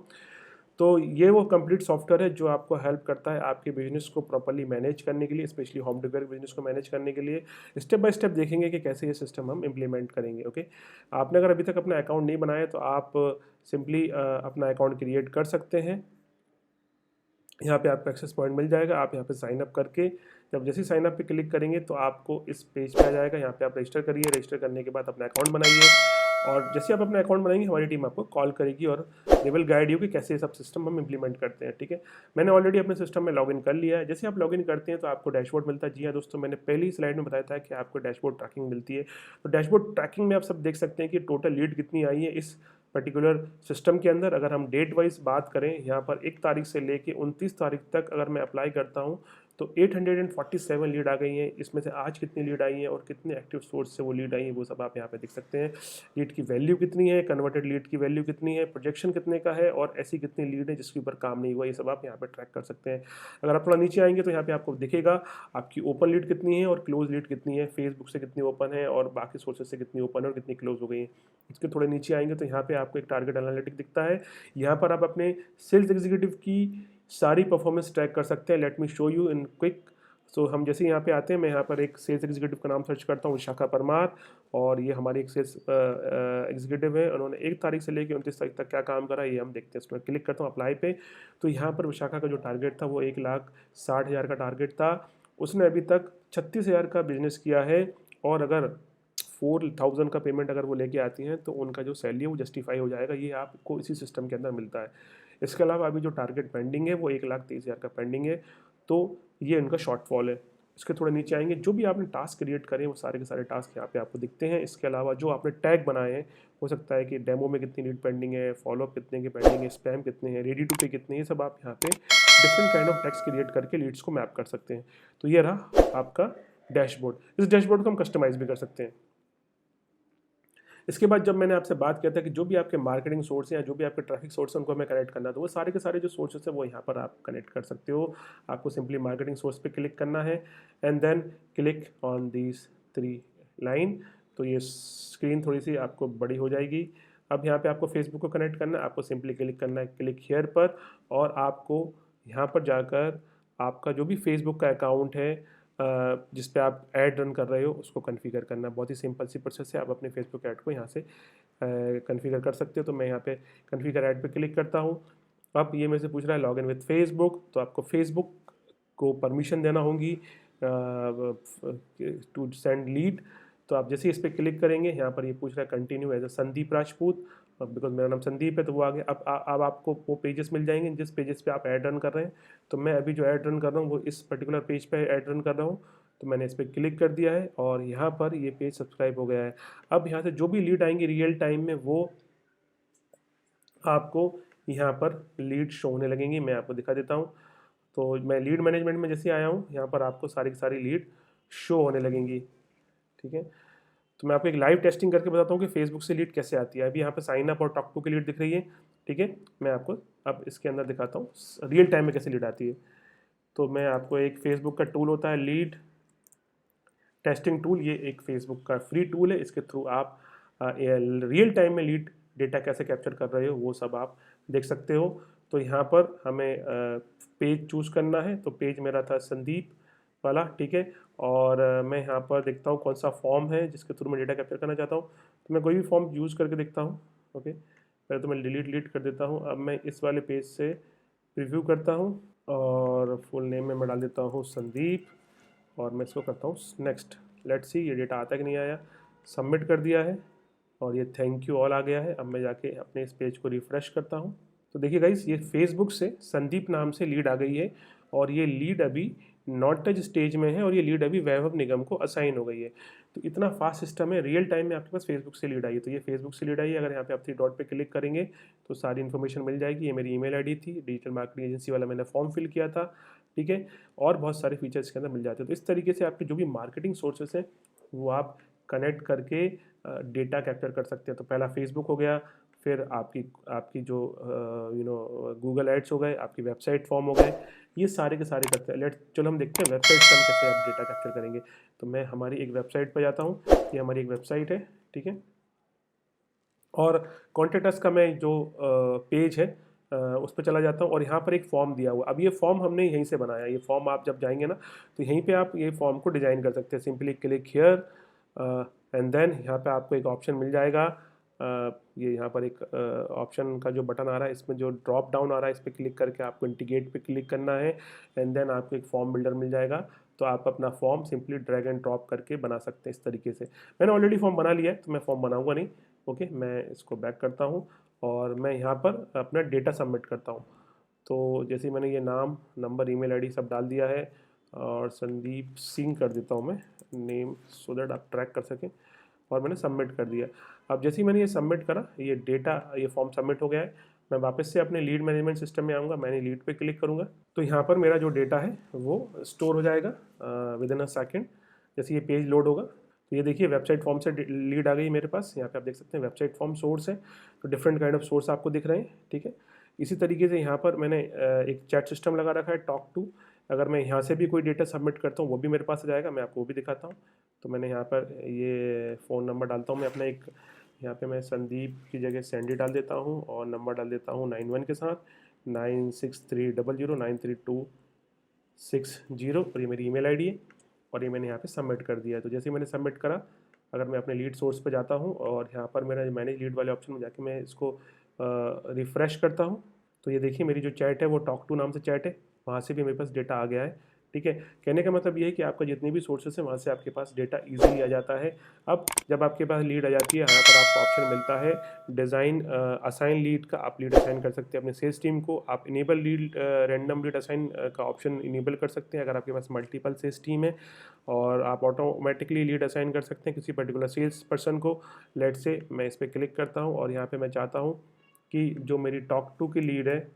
तो ये वो कंप्लीट सॉफ्टवेयर है जो आपको हेल्प करता है आपके बिजनेस को प्रॉपर्ली मैनेज करने के लिए, स्पेशली होम डिलीवरी बिजनेस को मैनेज करने के लिए। स्टेप बाय स्टेप देखेंगे कि कैसे ये सिस्टम हम इम्प्लीमेंट करेंगे। ओके, आपने अगर अभी तक अपना अकाउंट नहीं बनाया तो आप सिंपली अपना अकाउंट क्रिएट कर सकते हैं। यहाँ पे आपको एक्सेस पॉइंट मिल जाएगा, आप यहाँ पे साइन अप करके, जब जैसे ही साइन अप पे क्लिक करेंगे तो आपको इस पेज पे आ जाएगा। यहाँ पे आप रजिस्टर करिए, रजिस्टर करने के बाद अपना अकाउंट बनाइए, और जैसे आप अपना अकाउंट बनाएंगे हमारी टीम आपको कॉल करेगी और दे विल गाइड यू कि कैसे ये सब सिस्टम हम इंप्लीमेंट करते हैं, ठीक है। मैंने ऑलरेडी अपने सिस्टम में लॉगिन कर लिया है। जैसे आप लॉगिन करते हैं तो आपको डैशबोर्ड मिलता है। जी हाँ दोस्तों, मैंने पहली स्लाइड में बताया था कि आपको डैशबोर्ड ट्रैकिंग मिलती है। तो डैशबोर्ड ट्रैकिंग में आप सब देख सकते हैं कि टोटल लीड कितनी आई है इस पर्टिकुलर सिस्टम के अंदर। अगर हम डेट वाइज बात करें, यहाँ पर 1 तारीख से लेके 29 तारीख तक अगर मैं अप्लाई करता हूँ तो 847 लीड आ गई हैं। इसमें से आज कितनी लीड आई हैं और कितने एक्टिव सोर्स से वो लीड आई हैं, वो सब आप यहाँ पे देख सकते हैं। लीड की वैल्यू कितनी है, कन्वर्टेड लीड की वैल्यू कितनी है, प्रोजेक्शन कितने का है, और ऐसी कितनी लीड है जिसके ऊपर काम नहीं हुआ, ये सब आप यहाँ पे ट्रैक कर सकते हैं। अगर आप थोड़ा नीचे आएंगे तो यहाँ पे आपको दिखेगा आपकी ओपन लीड कितनी है और क्लोज लीड कितनी है, फेसबुक से कितनी ओपन है और बाकी सोर्सेज से कितनी ओपन है और कितनी क्लोज हो गई है। इसके थोड़े नीचे आएंगे तो यहाँ पे आपको एक टारगेट एनालिटिक दिखता है। यहाँ पर आप अपने सेल्स एग्जीक्यूटिव की सारी परफॉर्मेंस ट्रैक कर सकते हैं। Let me show you in quick. So हम जैसे यहाँ पे आते हैं, मैं यहाँ पर एक सेल्स एग्जीक्यूटिव का नाम सर्च करता हूँ, विशाखा परमार, और ये हमारी एक सेल्स एग्जीक्यूटिव है। उन्होंने 1 तारीख से लेकर 29 तारीख तक क्या काम करा ये हम देखते हैं। इसमें क्लिक करता हूँ अप्लाई पे। तो यहाँ पर विशाखा का जो टारगेट था वो 1,60,000 का टारगेट था। उसने अभी तक 36,000 का बिजनेस किया है, और अगर 4,000 का पेमेंट अगर वो लेके आती हैं तो उनका जो सैलरी है वो जस्टिफाई हो जाएगा। ये आपको इसी सिस्टम के अंदर मिलता है। इसके अलावा अभी जो टारगेट पेंडिंग है वो 1,30,000 का पेंडिंग है, तो ये उनका शॉर्टफॉल है। इसके थोड़े नीचे आएंगे, जो भी आपने टास्क क्रिएट करे वो सारे के सारे टास्क यहाँ पे आपको दिखते हैं। इसके अलावा जो आपने टैग बनाए हैं, हो सकता है कि डेमो में कितनी लीड पेंडिंग है, फॉलोअप कितने के पेंडिंग है, स्पैम कितने हैं, रेडी टू पे कितने हैं, ये सब आप यहाँ पे different kind of tags create करके लीड्स को मैप कर सकते हैं। तो ये रहा आपका डैशबोर्ड। इस डैशबोर्ड को हम कस्टमाइज भी कर सकते हैं। इसके बाद जब मैंने आपसे बात किया था कि जो भी आपके मार्केटिंग सोर्स हैं या जो भी आपके ट्रैफिक सोर्स हैं उनको हमें कनेक्ट करना है, तो वो सारे के सारे जो सोर्सेस है वो यहाँ पर आप कनेक्ट कर सकते हो। आपको सिंपली मार्केटिंग सोर्स पे क्लिक करना है and then click on these 3 line. तो ये स्क्रीन थोड़ी सी आपको बड़ी हो जाएगी। अब यहाँ पे आपको फेसबुक को कनेक्ट करना है, आपको सिंपली क्लिक करना है क्लिक हियर पर, और आपको यहाँ पर जाकर आपका जो भी फेसबुक का अकाउंट है जिस पे आप ऐड रन कर रहे हो उसको कॉन्फ़िगर करना। बहुत ही सिंपल सी प्रोसेस है, आप अपने फेसबुक ऐड को यहाँ से कॉन्फ़िगर कर सकते हो। तो मैं यहाँ पे कॉन्फ़िगर ऐड पे क्लिक करता हूँ। अब ये मेरे से पूछ रहा है लॉगिन विद फेसबुक, तो आपको फेसबुक को परमिशन देना होगी टू सेंड लीड। तो आप जैसे ही इस पर क्लिक करेंगे, यहाँ पर ये पूछ रहा है continue as a Sandeep Rajput, because मेरा नाम संदीप है तो वो आगे। अब आपको वो पेजेस मिल जाएंगे जिस पेजेस पे आप ऐड रन कर रहे हैं। तो मैं अभी जो ऐड रन कर रहा हूँ वो इस पर्टिकुलर पेज पे ऐड रन कर रहा हूँ। तो मैंने इस पर क्लिक कर दिया है और यहाँ पर ये पेज सब्सक्राइब हो गया है। अब यहाँ से जो भी लीड आएंगे रियल टाइम में वो आपको यहाँ पर लीड शो होने लगेंगी। मैं आपको दिखा देता हूँ। तो मैं लीड मैनेजमेंट में जैसे आया हूँ, यहाँ पर आपको सारी की सारी लीड शो होने लगेंगी, ठीक है। तो मैं आपको एक लाइव टेस्टिंग करके बताता हूँ कि फेसबुक से लीड कैसे आती है। अभी यहाँ पे साइन अप और टॉक टू की लीड दिख रही है, ठीक है। मैं आपको अब इसके अंदर दिखाता हूँ रियल टाइम में कैसे लीड आती है। तो मैं आपको एक फेसबुक का टूल होता है लीड टेस्टिंग टूल, ये एक फेसबुक का फ्री टूल है, इसके थ्रू आप रियल टाइम में लीड डेटा कैसे कैप्चर कर रहे हो वो सब आप देख सकते हो। तो यहाँ पर हमें पेज चूज़ करना है, तो पेज मेरा था संदीप वाला, ठीक है। और मैं यहाँ पर देखता हूँ कौन सा फॉर्म है जिसके थ्रू मैं डेटा कैप्चर करना चाहता हूँ, तो मैं कोई भी फॉर्म यूज़ करके देखता हूँ। ओके, पहले तो मैं डिलीट कर देता हूँ। अब मैं इस वाले पेज से प्रीव्यू करता हूँ और फुल नेम में मैं डाल देता हूँ संदीप, और मैं इसको करता हूँ नेक्स्ट। लेट्स सी ये डेटा आता कि नहीं आया। सबमिट कर दिया है और ये थैंक यू ऑल आ गया है। अब मैं जाके अपने इस पेज को रिफ़्रेश करता हूँ, तो देखिए गाइस, ये फेसबुक से संदीप नाम से लीड आ गई है, और ये लीड अभी नॉट टच स्टेज में है, और ये लीड अभी वैभव निगम को असाइन हो गई है। तो इतना फास्ट सिस्टम है, रियल टाइम में आपके पास फेसबुक से लीड आई है। तो ये फेसबुक से लीड आई है। अगर यहाँ पे आप 3 डॉट पे क्लिक करेंगे तो सारी इन्फॉर्मेशन मिल जाएगी। ये मेरी ईमेल आईडी थी, डिजिटल मार्केटिंग एजेंसी वाला मैंने फॉर्म फिल किया था, ठीक है। और बहुत सारे फीचर्स इसके अंदर मिल जाते हैं। तो इस तरीके से आपके जो भी मार्केटिंग सोर्सेस हैं वो आप कनेक्ट करके डेटा कैप्चर कर सकते हैं। तो पहला फेसबुक हो गया, फिर आपकी जो गूगल एड्स हो गए, आपकी वेबसाइट फॉर्म हो गए, ये सारे के सारे करते हैं। चलो हम देखते हैं वेबसाइट पर हम कैसे आप डेटा कैप्चर करेंगे। तो मैं हमारी एक वेबसाइट पर जाता हूँ, ये हमारी एक वेबसाइट है, ठीक है। और कॉन्टैक्ट अस का मैं जो पेज है उस पर चला जाता हूँ, और यहाँ पर एक फॉर्म दिया हुआ। अब ये फॉर्म हमने यहीं से बनाया। ये फॉर्म आप जब जाएंगे ना, तो यहीं पे आप ये फॉर्म को डिज़ाइन कर सकते हैं। Simply click here and then यहाँ पे आपको एक ऑप्शन मिल जाएगा। ये यहाँ पर एक ऑप्शन का जो बटन आ रहा है, इसमें जो ड्रॉप डाउन आ रहा है, इस पर क्लिक करके आपको इंटीग्रेट पे क्लिक करना है, एंड देन आपको एक फॉर्म बिल्डर मिल जाएगा। तो आप अपना form simply drag and drop करके बना सकते हैं इस तरीके से। मैंने ऑलरेडी फॉर्म बना लिया है, तो मैं फॉर्म बनाऊंगा नहीं। ओके, मैं इसको बैक करता हूँ और मैं यहाँ पर अपना डेटा सबमिट करता हूँ। तो जैसे मैंने ये नाम, नंबर, ईमेल आईडी सब डाल दिया है, और संदीप सिंह कर देता हूँ मैं नेम, सो दैट आप ट्रैक कर सकें, और मैंने सबमिट कर दिया। अब जैसे ही मैंने ये सबमिट करा, ये डेटा, ये फॉर्म सबमिट हो गया है। मैं वापस से अपने लीड मैनेजमेंट सिस्टम में आऊँगा, मैंने लीड पे क्लिक करूँगा, तो यहाँ पर मेरा जो डेटा है वो स्टोर हो जाएगा विद इन अ सेकेंड। जैसे ये पेज लोड होगा, तो ये देखिए वेबसाइट फॉर्म से लीड आ गई मेरे पास। यहाँ पे आप देख सकते हैं वेबसाइट फॉर्म सोर्स है, तो डिफरेंट काइंड ऑफ सोर्स आपको दिख रहे हैं, ठीक है। इसी तरीके से यहाँ पर मैंने एक चैट सिस्टम लगा रखा है, टॉक टू। अगर मैं यहाँ से भी कोई डेटा सबमिट करता हूँ वो भी मेरे पास आ जाएगा, मैं आपको वो भी दिखाता हूँ। तो मैंने यहाँ पर ये फ़ोन नंबर डालता हूँ मैं अपना एक, यहाँ पे मैं संदीप की जगह सैंडी डाल देता हूँ, और नंबर डाल देता हूँ 91 के साथ 9630093260, और ये मेरी ईमेल आईडी है, और ये मैंने यहाँ पे सबमिट कर दिया है। तो जैसे ही मैंने सबमिट करा, अगर मैं अपने लीड सोर्स पे जाता हूँ और यहाँ पर मेरा मैनेज लीड वाले ऑप्शन में जाके मैं इसको रिफ़्रेश करता हूँ, तो ये देखिए मेरी जो चैट है वो टॉक टू नाम से चैट है, वहाँ से भी मेरे पास डेटा आ गया है, ठीक है। कहने का मतलब ये है कि आपका जितने भी सोर्सेस हैं वहाँ से आपके पास डेटा इजीली आ जाता है। अब जब आपके पास लीड आ जाती है, यहाँ पर आपको ऑप्शन मिलता है डिज़ाइन असाइन लीड का। आप लीड असाइन कर सकते हैं अपने सेल्स टीम को। आप enable lead random lead assign का ऑप्शन इनेबल कर सकते हैं अगर आपके पास मल्टीपल सेल्स टीम है, और आप ऑटोमेटिकली लीड असाइन कर सकते हैं किसी पर्टिकुलर सेल्स पर्सन को। लेट से मैं इस पर क्लिक करता हूँ, और यहाँ पर मैं चाहता हूँ कि जो मेरी टॉक टू की लीड है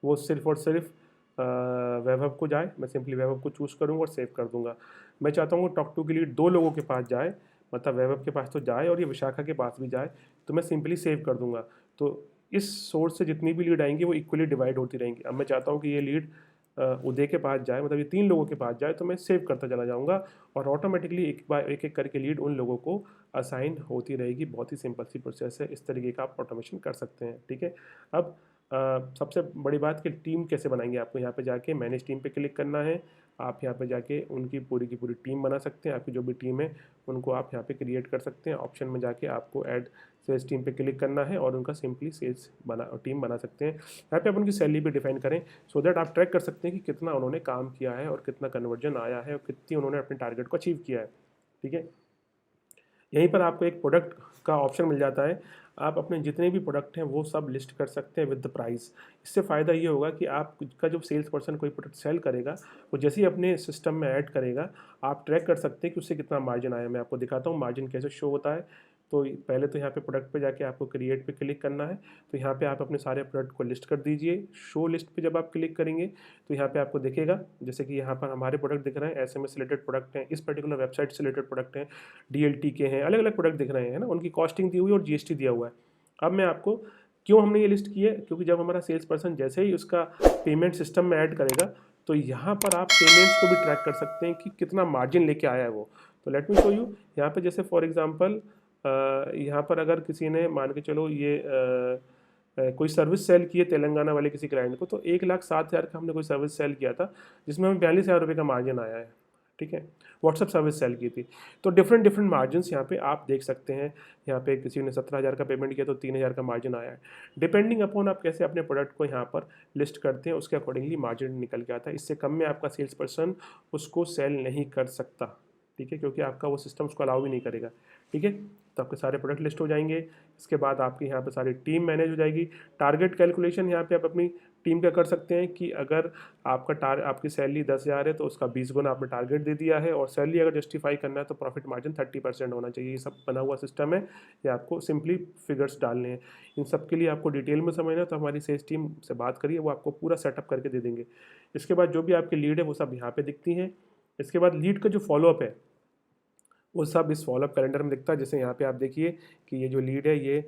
वो सिर्फ और सिर्फ वैभव को जाए। मैं सिंपली वैभव को चूज़ करूँगा और सेव कर दूंगा। मैं चाहता हूँ टॉक टू के लिए 2 लोगों के पास जाए, मतलब वैभव के पास तो जाए और ये विशाखा के पास भी जाए, तो मैं सिंपली सेव कर दूंगा। तो इस सोर्स से जितनी भी लीड आएंगी वो इक्वली डिवाइड होती रहेंगी। अब मैं चाहता हूँ कि ये लीड उदय के पास जाए, मतलब ये 3 लोगों के पास जाए, तो मैं सेव करता चला जाऊँगा, और ऑटोमेटिकली एक एक करके लीड उन लोगों को असाइन होती रहेगी। बहुत ही सिंपल सी प्रोसेस है, इस तरीके का आप ऑटोमेशन कर सकते हैं, ठीक है। अब सबसे बड़ी बात कि टीम कैसे बनाएंगे, आपको यहाँ पे जाके मैनेज टीम पे क्लिक करना है। आप यहाँ पे जाके उनकी पूरी की पूरी टीम बना सकते हैं। आपकी जो भी टीम है उनको आप यहाँ पे क्रिएट कर सकते हैं। ऑप्शन में जाके आपको ऐड सेल्स टीम पे क्लिक करना है, और उनका सिंपली सेल्स टीम बना सकते हैं। यहाँ पे आप उनकी सैलरी भी डिफाइन करें, सो दैट आप ट्रैक कर सकते हैं कि कितना उन्होंने काम किया है और कितना कन्वर्जन आया है और कितनी उन्होंने अपने टारगेट को अचीव किया है, ठीक है। यहीं पर आपको एक प्रोडक्ट का ऑप्शन मिल जाता है। आप अपने जितने भी प्रोडक्ट हैं वो सब लिस्ट कर सकते हैं विद द प्राइस। इससे फ़ायदा ये होगा कि आपका जो सेल्स पर्सन कोई प्रोडक्ट सेल करेगा, वो जैसे ही अपने सिस्टम में ऐड करेगा, आप ट्रैक कर सकते हैं कि उससे कितना मार्जिन आया। मैं आपको दिखाता हूँ मार्जिन कैसे शो होता है। तो पहले तो यहाँ पे प्रोडक्ट पे जाके आपको क्रिएट पे क्लिक करना है। तो यहाँ पे आप अपने सारे प्रोडक्ट को लिस्ट कर दीजिए। शो लिस्ट पे जब आप क्लिक करेंगे तो यहाँ पे आपको दिखेगा, जैसे कि यहाँ पर हमारे प्रोडक्ट दिख रहे हैं, एसएमएस से रिलेटेड प्रोडक्ट हैं, इस पर्टिकुलर वेबसाइट से रिलेटेड प्रोडक्ट हैं, डीएलटी के हैं, अलग अलग प्रोडक्ट दिख रहे हैं ना, उनकी कॉस्टिंग दी हुई है और जीएसटी दिया हुआ है। अब मैं आपको क्यों हमने ये लिस्ट की है, क्योंकि जब हमारा सेल्स पर्सन जैसे ही उसका पेमेंट सिस्टम में ऐड करेगा, तो यहाँ पर आप पेमेंट्स को भी ट्रैक कर सकते हैं कि कितना मार्जिन लेके आया है वो। तो लेट मी शो यू। यहाँ पे जैसे फॉर एग्जांपल यहाँ पर अगर किसी ने मान के चलो ये कोई सर्विस सेल की है तेलंगाना वाले किसी क्लाइंट को, तो 1,07,000 का हमने कोई सर्विस सेल किया था जिसमें हमें 42,000 रुपये का मार्जिन आया है, ठीक है। व्हाट्सअप सर्विस सेल की थी। तो डिफरेंट डिफरेंट मार्जिन्स यहाँ पे आप देख सकते हैं। यहाँ पे किसी ने 17,000 का पेमेंट किया तो 3,000 का मार्जिन आया है। डिपेंडिंग अपॉन आप कैसे अपने प्रोडक्ट को यहाँ पर लिस्ट करते हैं उसके अकॉर्डिंगली मार्जिन निकल के आता है। इससे कम में आपका सेल्स पर्सन उसको सेल नहीं कर सकता, ठीक है, क्योंकि आपका वो सिस्टम उसको अलाउ भी नहीं करेगा, ठीक है। तो आपके सारे प्रोडक्ट लिस्ट हो जाएंगे। इसके बाद आपकी यहाँ पे सारी टीम मैनेज हो जाएगी। टारगेट कैलकुलेशन यहाँ पे आप अपनी टीम का कर सकते हैं कि अगर आपकी सैलरी 10,000 है तो उसका 20 गुना आपने टारगेट दे दिया है, और सैलरी अगर जस्टिफाई करना है तो प्रॉफिट मार्जिन 30% होना चाहिए। ये सब बना हुआ सिस्टम है, ये आपको सिंपली फिगर्स डालने हैं। इन सब के लिए आपको डिटेल में समझना है तो हमारी सेल्स टीम से बात करिए, वो आपको पूरा सेटअप करके दे देंगे। इसके बाद जो भी आपकी लीड है वो सब यहाँ पर दिखती हैं। इसके बाद लीड का जो फॉलोअप है वो सब इस फॉलोअप कैलेंडर में दिखता है। जैसे यहाँ पे आप देखिए कि ये जो लीड है ये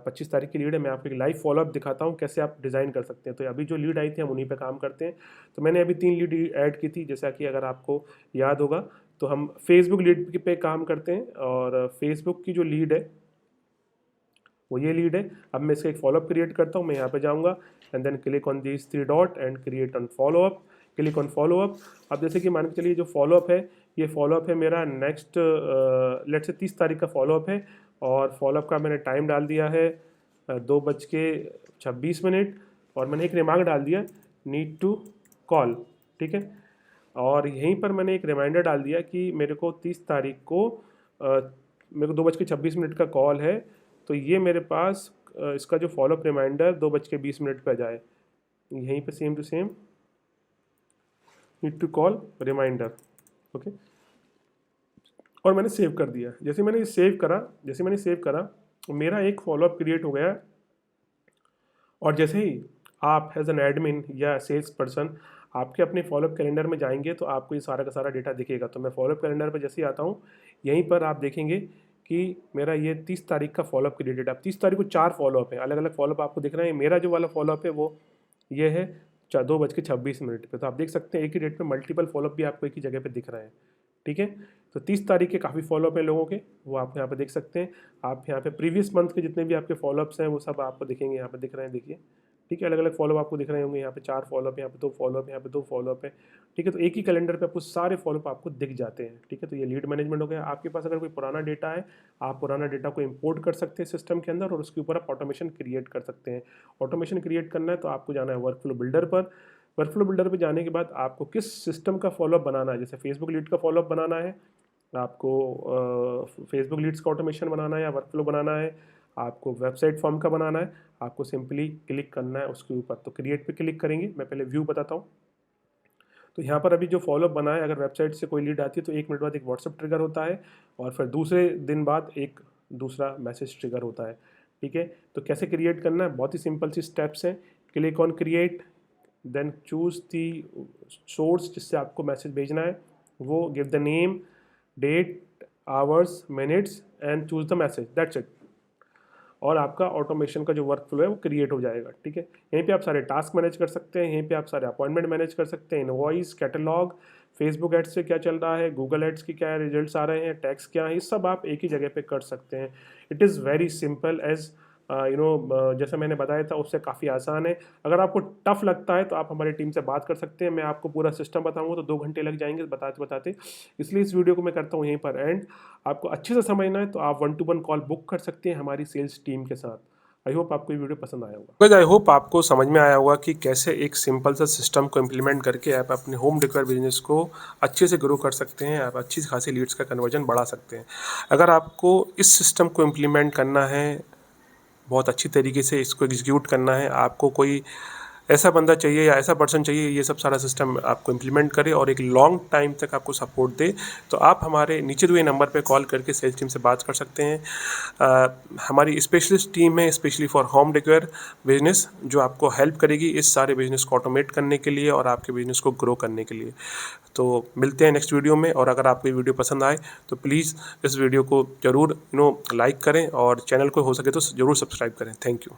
25 तारीख की लीड है। मैं आपको एक लाइव फॉलोअप दिखाता हूँ कैसे आप डिज़ाइन कर सकते हैं। तो अभी जो लीड आई थी हम उन्हीं पे काम करते हैं। तो मैंने अभी 3 लीड ऐड की थी, जैसा कि अगर आपको याद होगा तो हम फेसबुक लीड पे काम करते हैं, और फेसबुक की जो लीड है वो ये लीड है। अब मैं इसका एक फॉलोअप क्रिएट करता हूँ। मैं यहाँ पे जाऊँगा and then click on this 3 dot and create on follow up, click on follow up. अब जैसे कि मान के चलिए जो फॉलोअप है ये फॉलोअप है मेरा नेक्स्ट लेट से 30 तारीख का फॉलोअप है, और फॉलोअप का मैंने टाइम डाल दिया है 2:26, और मैंने एक रिमार्क डाल दिया नीड टू कॉल, ठीक है। और यहीं पर मैंने एक रिमाइंडर डाल दिया कि मेरे को 30 तारीख को मेरे को 2:26 का कॉल है, तो ये मेरे पास इसका जो फॉलोअप रिमाइंडर 2:20 पे आ जाए। यहीं पे same to same need to call reminder, okay. और मैंने सेव कर दिया। जैसे मैंने सेव करा मेरा एक फॉलोअप क्रिएट हो गया। और जैसे ही आप एज एन एडमिन या सेल्स पर्सन आपके अपने फॉलोअप कैलेंडर में जाएंगे तो आपको ये सारा का सारा डेटा दिखेगा। तो मैं फॉलोअप कैलेंडर पर जैसे ही आता हूँ यहीं पर आप देखेंगे कि मेरा ये 30 तारीख का फॉलोअप क्रिएटेड है। अब 30 तारीख को 4 फॉलोअप है, अलग अलग फॉलोअप आपको दिख रहे हैं। मेरा जो वाला फॉलोअप है वो ये है 2:26 पे। तो आप देख सकते हैं एक ही डेट पे मल्टीपल फॉलोअप भी आपको एक ही जगह पे दिख रहे हैं, ठीक है। तो 30 तारीख के काफ़ी फॉलोअप हैं लोगों के, वो आप यहाँ पे देख सकते हैं। आप यहाँ पे प्रीवियस मंथ के जितने भी आपके फॉलोअप्स हैं वो सब आपको दिखेंगे, यहाँ पे दिख रहे हैं, देखिए, ठीक है। अलग अलग फॉलोअप आपको दिख रहे होंगे। यहाँ पे 4 फॉलोअप, यहाँ पे 2 फॉलोअप, यहाँ पे 2 फॉलोअप है, ठीक है। तो एक ही कैलेंडर पे आपको सारे फॉलोअप आपको दिख जाते हैं, ठीक है। तो ये लीड मैनेजमेंट हो गया। आपके पास अगर कोई पुराना डेटा है, आप पुराना डेटा को इंपोर्ट कर सकते हैं सिस्टम के अंदर, और उसके ऊपर आप ऑटोमेशन क्रिएट कर सकते हैं। ऑटोमेशन क्रिएट करना है तो आपको जाना है वर्कफ्लो बिल्डर पर। वर्कफ्लो बिल्डर पे जाने के बाद आपको किस सिस्टम का फॉलोअप बनाना है, जैसे फेसबुक लीड का फॉलोअप बनाना है, आपको फेसबुक लीड्स का ऑटोमेशन बनाना है या वर्कफ्लो बनाना है, आपको वेबसाइट फॉर्म का बनाना है, आपको सिंपली क्लिक करना है उसके ऊपर। तो क्रिएट पे क्लिक करेंगे। मैं पहले व्यू बताता हूँ। तो यहाँ पर अभी जो फॉलोअप बना है, अगर वेबसाइट से कोई लीड आती है तो 1 मिनट बाद एक व्हाट्सअप ट्रिगर होता है, और फिर दूसरे दिन बाद एक दूसरा मैसेज ट्रिगर होता है, ठीक है। तो कैसे क्रिएट करना है, बहुत ही सिंपल सी स्टेप्स हैं। Click on create, then choose the source जिससे आपको मैसेज भेजना है, वो give the name, date, hours, minutes and choose the message, that's it. और आपका ऑटोमेशन का जो वर्क फ्लो है वो क्रिएट हो जाएगा, ठीक है। यहीं पे आप सारे टास्क मैनेज कर सकते हैं, यहीं पे आप सारे अपॉइंटमेंट मैनेज कर सकते हैं, इनवॉइस, कैटलॉग, फेसबुक एड्स से क्या चल रहा है, गूगल एड्स की क्या रिजल्ट्स आ रहे हैं, टैक्स क्या है, ये सब आप एक ही जगह पे कर सकते हैं। It is very simple as जैसे मैंने बताया था उससे काफ़ी आसान है। अगर आपको टफ लगता है तो आप हमारी टीम से बात कर सकते हैं। मैं आपको पूरा सिस्टम बताऊंगा तो 2 घंटे लग जाएंगे बताते बताते, इसलिए इस वीडियो को मैं करता हूँ यहीं पर एंड। आपको अच्छे से समझना है तो आप 1-to-1 कॉल बुक कर सकते हैं हमारी सेल्स टीम के साथ। आई होप आपको ये वीडियो पसंद आया होगा। आई होप आपको समझ में आया होगा कि कैसे एक सिंपल सा सिस्टम को इम्प्लीमेंट करके आप अपने होम डेकोर बिजनेस को अच्छे से ग्रो कर सकते हैं, आप अच्छी खासी लीड्स का कन्वर्जन बढ़ा सकते हैं। अगर आपको इस सिस्टम को इम्प्लीमेंट करना है, बहुत अच्छी तरीके से इसको एग्जीक्यूट करना है, आपको कोई ऐसा बंदा चाहिए या ऐसा पर्सन चाहिए ये सब सारा सिस्टम आपको इम्प्लीमेंट करे और एक लॉन्ग टाइम तक आपको सपोर्ट दे, तो आप हमारे नीचे दिए नंबर पे कॉल करके सेल्स टीम से बात कर सकते हैं। हमारी स्पेशलिस्ट टीम है specially for home decor business, जो आपको हेल्प करेगी इस सारे बिजनेस को ऑटोमेट करने के लिए और आपके बिजनेस को ग्रो करने के लिए। तो मिलते हैं नेक्स्ट वीडियो में, और अगर आपको ये वीडियो पसंद आए तो प्लीज़ इस वीडियो को ज़रूर लाइक करें और चैनल को हो सके तो ज़रूर सब्सक्राइब करें। Thank you.